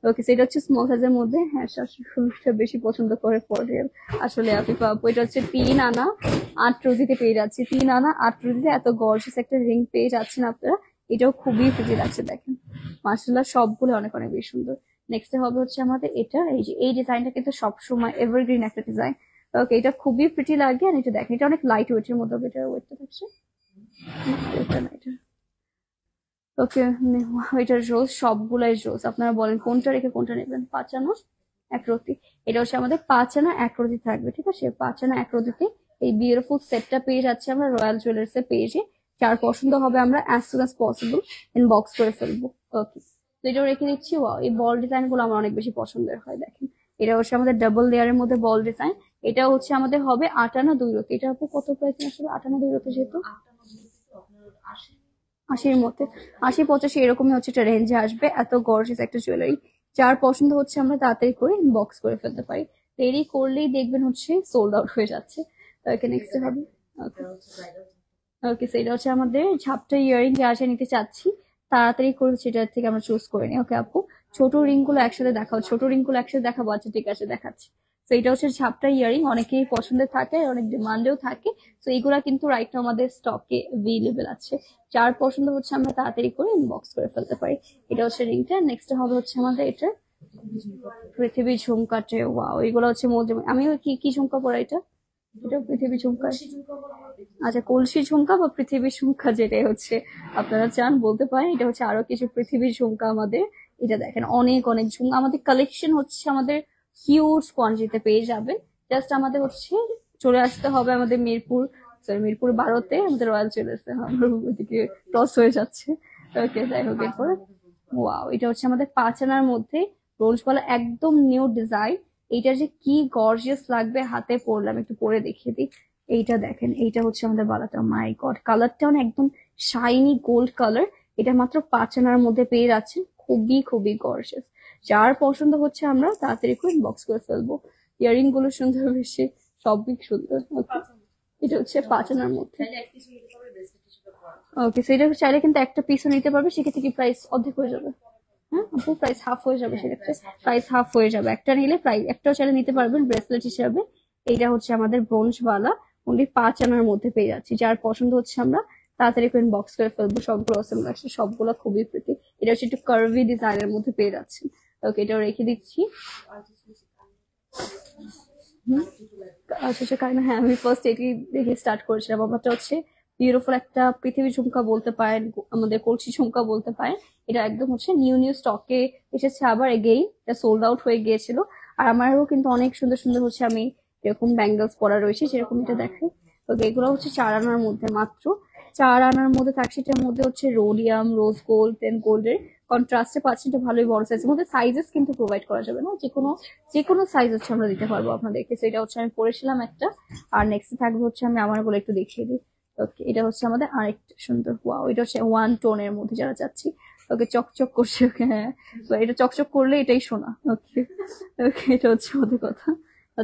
ওকে, সেটা হচ্ছে স্মল সাইজের মধ্যে। হ্যাঁ, শাশুড়িটা বেশি পছন্দ করে ফরেল আসলে আফিফা আপু। এটা হচ্ছে 3 আনা 8 রুজিতে পেয়ে যাচ্ছি। 3 আনা 8 রুজিতে এত গর্জিয়াস একটা রিং পেয়ে যাচ্ছেন আপনারা। এটাও খুবই প্রিটি লাগছে। দেখেন মাশাআল্লাহ সবগুলো অনেক অনেক বেশি সুন্দর। নেক্সট হবে হচ্ছে আমাদের এটা, এই যে এই ডিজাইনটা কিন্তু সবসময় এভারগ্রিন একটা ডিজাইন। ওকে, এটা খুবই প্রিটি লাগে। আর এটা দেখেন এটা অনেক লাইট ওয়েটের মধ্যে। এটার ওয়েটটা থাকছে এটা না এটা। ওকে, এটার রোজ সবগুলাই রোজ। আপনারা বলেন কোনটা রেখে কোনটা নেবেন। 5 আনা 1 রতি। এটা হচ্ছে আমাদের 5 আনা 1 রতি থাকবে, ঠিক আছে? 5 আনা 1 রতিতে এই বিউটিফুল সেটটা পেয়ে যাচ্ছে আমরা রয়্যাল জুয়েলার্স এর পেজে। যার পছন্দ হবে আমরা as soon as possible inbox করে ফেলবো। ওকে, তো এটাও রেখে দিচ্ছি। ওয়াও, এই বল ডিজাইন গুলো আমার অনেক বেশি পছন্দের হয়। দেখেন এটা হচ্ছে আমাদের ডাবল লেয়ারের মধ্যে বল ডিজাইন। এটা হচ্ছে আমাদের হবে 8 আনা 2 রতি। এটা আপু কত প্রাইস আসলে? 8 আনা 2 রতি যেহেতু 80-র মধ্যে, 80-85 এরকমই হচ্ছে একটা রেঞ্জে আসবে। এত গর্জিয়াস একটা জুয়েলারি, যার পছন্দ হচ্ছে আমরা তাড়াতাড়ি করে বক্স করে ফেলতে পারি। দেরি করলেই দেখবেন হচ্ছে সোল্ড আউট হয়ে যাচ্ছে। ওকে, নেক্সট হবে ওকে, সেটা হচ্ছে আমাদের ঝাপটা ইয়ারিং। যা আসে নিতে চাচ্ছি তাড়াতাড়ি করে সেটার থেকে আমরা চুজ করে নিই। ওকে আপু, ছোট রিং গুলো একসাথে দেখাও। ছোট রিং গুলো একসাথে দেখাবো? আচ্ছা ঠিক আছে, দেখাচ্ছি। তো এটা হচ্ছে ঝাপটা ইয়ারিং, অনেকেই পছন্দের থাকে, অনেক ডিমান্ডেও থাকে। তো এইগুলা কিন্তু রাইট নাও আমাদের স্টকে অ্যাভেলেবেল আছে। যার পছন্দ হচ্ছে আমরা তাড়াতাড়ি করে ইনবক্স করে ফেলতে পারি। এটা হচ্ছে রিংটা। নেক্সট হবে হচ্ছে আমাদের এটা পৃথিবী ঝুমকাটে। ওয়াও, এগুলো হচ্ছে আমি কি কি ঝুমকা পরা এটা? এটা পৃথিবী ঝুমকা। আচ্ছা, কলসি ঝুমকা বা পৃথিবী ঝুমকা যেটাই হচ্ছে আপনারা চান বলতে পারেন। এটা হচ্ছে আরো কিছু পৃথিবীর ঝুমকা আমাদের। এটা দেখেন অনেক অনেক ঝুমকা আমাদের কালেকশন হচ্ছে, আমাদের হিউজ কোয়ান্টিটিতে পেয়ে যাবেন। জাস্ট আমাদের হচ্ছে চলে আসতে হবে আমাদের মিরপুর, সরি মিরপুর 12-তে আমাদের রয়্যাল জুয়েলার্সে। আমার ওইদিকে ক্রস হয়ে যাচ্ছে। ওকে, যাই হোক, এরপর ওয়াও, এটা হচ্ছে আমাদের 5 আনার মধ্যে ব্রোঞ্জ বালা, একদম নিউ ডিজাইন। এইটা যে কি গর্জিয়াস লাগবে হাতে পরলাম, একটু পরে দেখিয়ে দিই। এইটা দেখেন, এইটা হচ্ছে আমাদের বালাটা, মাই গড, কালারটা মানে একদম শাইনি গোল্ড কালার। এটা মাত্র 5 আনার মধ্যে পেয়ে যাচ্ছেন, খুবই খুবই গর্জিয়াস। যার পছন্দ হচ্ছে আমরা তাড়াতাড়ি করে ইনবক্স করে ফেলবো। ইয়ারিং গুলো সুন্দর, বেশি সবই সুন্দর। ওকে, এটা হচ্ছে 5 আনার মধ্যে। ওকে, সেটা চাইলে কিন্তু একটা পিসও নিতে পারবে, সেক্ষেত্রে কি প্রাইস অর্ধেক হয়ে যাবে? হ্যাঁ আপু, প্রাইস হাফ হয়ে যাবে, সেক্ষেত্রে প্রাইস হাফ হয়ে যাবে। একটা নিলে প্রাইস একটাও চাইলে নিতে পারবেন ব্রেসলেট হিসাবে। এইটা হচ্ছে আমাদের ব্রোঞ্জ বালা, অনলি 5 আনার মধ্যে পেয়ে যাচ্ছি। যার পছন্দ হচ্ছে আমরা তাড়াতাড়ি করে বক্স করে ফেলবো। সবগুলো অসম লাগছে, সবগুলো খুবই প্রিটি। এটা হচ্ছে একটু কার্ভি ডিজাইনের মধ্যে পেয়ে যাচ্ছি। ওকে, এটাও রেখে দিচ্ছি। আচ্ছা, কারণ হ্যাঁ, আমি ফার্স্ট এটি দেখে স্টার্ট করেছিলাম। আমারটা হচ্ছে বিউটিফুল একটা পৃথিবী ঝুমকা বলতে পারেন, আমাদের কলসি ঝুমকা বলতে পারেন। এটা একদম হচ্ছে নিউ নিউ স্টকে এসেছে আবার এগেইন, এটা সোল্ড আউট হয়ে গিয়েছিল। আর আমারও কিন্তু অনেক সুন্দর সুন্দর হচ্ছে আমি এরকম ব্যাঙ্গেলস পরা রয়েছে, যেরকম এটা দেখে। ওকে, এগুলো হচ্ছে 4 আনার মধ্যে, মাত্র 4 আনার মধ্যে থাকছে। এটার মধ্যে হচ্ছে রোডিয়াম, রোজ গোল্ড, দেন গোল্ডের কন্ট্রাস্টে পাচ্ছেন। এটা ভালোই বড় সাইজের মধ্যে, সাইজেস কিন্তু প্রোভাইড করা যাবে না, যে কোনো সাইজ হচ্ছে আমরা দিতে পারবো আপনাদেরকে। সেটা হচ্ছে আমি পরেছিলাম একটা। আর নেক্সট থাকবে হচ্ছে, আমি আমার গুলো একটু দেখিয়ে দিই। ওকে, এটা হচ্ছে আমাদের আরেকটা সুন্দর, ওয়াও, এটা হচ্ছে 1 টোনের মধ্যে যারা চাচ্ছি। ওকে, চকচক করছে। ওকে, হ্যাঁ, এটা চকচক করলে এটাই শোনা। ওকে, ওকে, এটা হচ্ছে আমাদের কথা।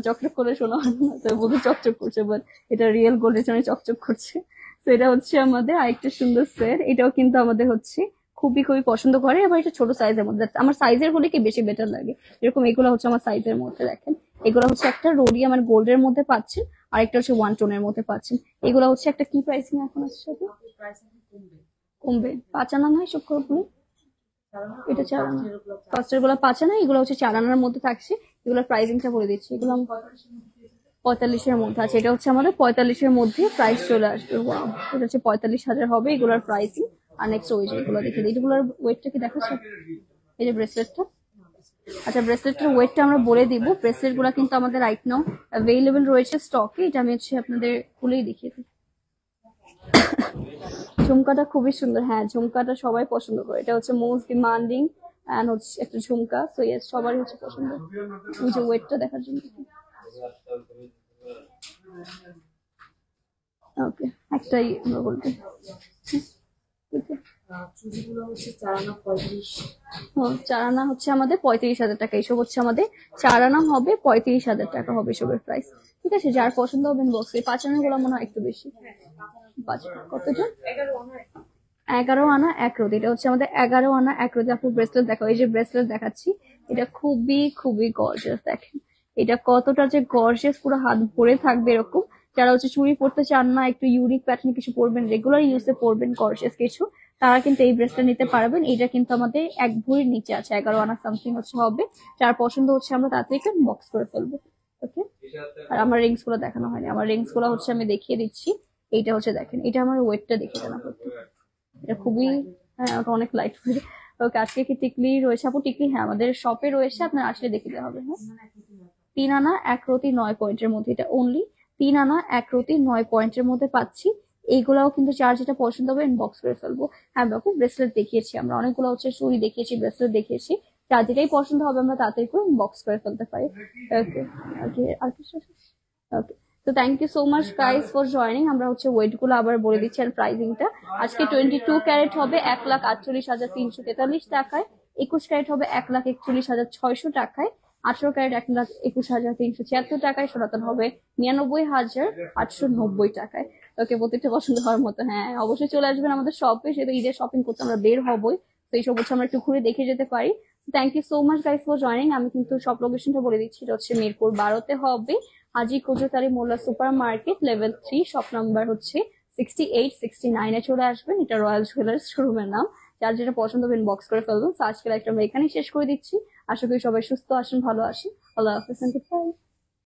চকচক করলে শোনা হয় না, তো বলতে চকচক করছে, বাট এটা রিয়েল গোল্ডের জন্য চকচক করছে। তো এটা হচ্ছে আমাদের আরেকটা সুন্দর সেট। এটাও কিন্তু আমাদের হচ্ছে খুবই খুবই পছন্দ করে। আবার এটা ছোট সাইজের মধ্যে, আমার সাইজের হলে কি বেশি বেটার লাগে। এরকম এগুলো হচ্ছে আমার সাইজের মধ্যে, দেখেন। এগুলো হচ্ছে একটা রোডিয়াম আর গোল্ডের মধ্যে পাচ্ছেন, আরেকটা হচ্ছে 1 টোনের মধ্যে পাচ্ছেন। এগুলো হচ্ছে একটা কি প্রাইসিং এখন আছে? কমবে 5 আনা নয় শুক্রগুলো, এটা 4 আনা। ফার্স্টের গুলো 5 আনা, এগুলো হচ্ছে 4 আনার মধ্যে থাকছে। এগুলোর প্রাইসিংটা বলে দিচ্ছি, এগুলো 45-এর মধ্যে আছে। এটা হচ্ছে আমাদের 45-এর মধ্যে প্রাইস চলে আসবে। ওয়াও, এটা হচ্ছে 45,000 হবে এগুলোর প্রাইসিং। আর নেক্সট ওই যে এগুলো দেখে দিই, এগুলোর ওয়েটটা কি দেখাচ্ছে? এই যে ব্রেসলেটটা, আচ্ছা ব্রেসলেটের ওয়েটটা আমরা বলে দিব। ব্রেসলেট গুলা কিন্তু আমাদের রাইট নাও অ্যাভেলেবেল রয়েছে স্টকে। এটা আমি হচ্ছে আপনাদের খুলেই দেখিয়ে দিই। ঝুমকাটা খুবই সুন্দর, হ্যাঁ ঝুমকাটা সবাই পছন্দ করে। এটা হচ্ছে মোস্ট ডিমান্ডিং এন্ড হচ্ছে একটা ঝুমকা, সো ইয়েস, সবারই হচ্ছে পছন্দ। ওই যে ওয়েটটা দেখার জন্য। ওকে, একটাই আমরা বলতে। চার আনা হচ্ছে আমাদের 35,000 টাকা। এসব হচ্ছে আমাদের 4 আনা হবে 35,000 টাকা হবে এসবের প্রাইস। ঠিক আছে, যার পছন্দ হবে বক্সে। 5 আনা গুলো মনে হয় একটু বেশি। কতজন? 11 আনা 1 রোদ। এটা হচ্ছে আমাদের 11 আনা 1 রোদ। আপু ব্রেসলেট দেখো, এই যে ব্রেসলেট দেখাচ্ছি, এটা খুবই খুবই গর্জিয়াস। দেখেন এটা কতটা যে গর্জিয়াস, পুরো হাত ভরে থাকবে এরকম। যারা হচ্ছে চুড়ি পরতে চান না, একটু ইউনিক প্যাটার্নে কিছু পরবেন, রেগুলার ইউজে পরবেন গর্জিয়াস কিছু, তারা কিন্তু এই ব্রেসলেট নিতে পারবেন। এটা কিন্তু আমাদের 1 ভরির নিচে আছে, 11 আনা সামথিং হচ্ছে হবে। যার পছন্দ হচ্ছে আমরা তাড়াতাড়ি বক্স করে ফেলবো। ওকে, আর আমার রিংস গুলো দেখানো হয়নি, আমার রিংস গুলো হচ্ছে আমি দেখিয়ে দিচ্ছি। এইটা হচ্ছে দেখেন, এটা আমার ওয়েটটা দেখে দেন আপু। এটা খুবই, হ্যাঁ ওটা অনেক লাইট হয়ে। ওকে, আজকে কি টিকলি রয়েছে আপু? টিকলি হ্যাঁ আমাদের শপে রয়েছে, আপনার আসলে দেখে দেওয়া হবে। হ্যাঁ, 3 আনা 1 রতি 9 পয়েন্টের মধ্যে, এটা অনলি 3 আনা 1 রতি 9 পয়েন্টের মধ্যে পাচ্ছি। এইগুলাও কিন্তু যার যেটা পছন্দ হবে ইনবক্স করে ফেলবো। হ্যাঁ দেখো, ব্রেসলেট দেখিয়েছি আমরা, অনেকগুলো হচ্ছে চুড়ি দেখিয়েছি, ব্রেসলেট দেখিয়েছি। যার যেটাই পছন্দ হবে আমরা তাড়াতাড়ি করে ইনবক্স করে ফেলতে পারি। ওকে, ওকে, আর কিছু? ওকে, তো thank you so much guys for joining. আমরা হচ্ছে ওয়েট গুলো আবার বলে দিচ্ছি আর প্রাইসিংটা। আজকে 22 ক্যারেট হবে 1,48,343 টাকায়। 21 ক্যারেট হবে 1,41,600 টাকায়। 18 ক্যারেট 1,21,376 টাকায়। সনাতন হবে 99,890 টাকায়। ওকে, প্রত্যেকটা পছন্দ হওয়ার মতো। হ্যাঁ অবশ্যই চলে আসবেন আমাদের শপে, সেটা ঈদের শপিং করতে আমরা বের হবই, তো এইসব হচ্ছে আমরা একটু ঘুরে দেখে যেতে পারি। Thank you so much guys for joining. আমি কিন্তু সব লোকেশনটা বলে দিচ্ছি, এটা হচ্ছে মিরপুর 12-তে হবে, Haji Kujutari Molla super market, level 3, shop number হচ্ছে 68-69-এ চলে আসবেন। এটা রয়্যাল জুয়েলার্স শোরুমের নাম। যার যেটা পছন্দ হবে ইনবক্স করে ফেলবেন। আজকের লাইভটা আমরা এখানেই শেষ করে দিচ্ছি। আশা করি সবাই সুস্থ আসেন, ভালো আসেন। আল্লাহ হাফেজ।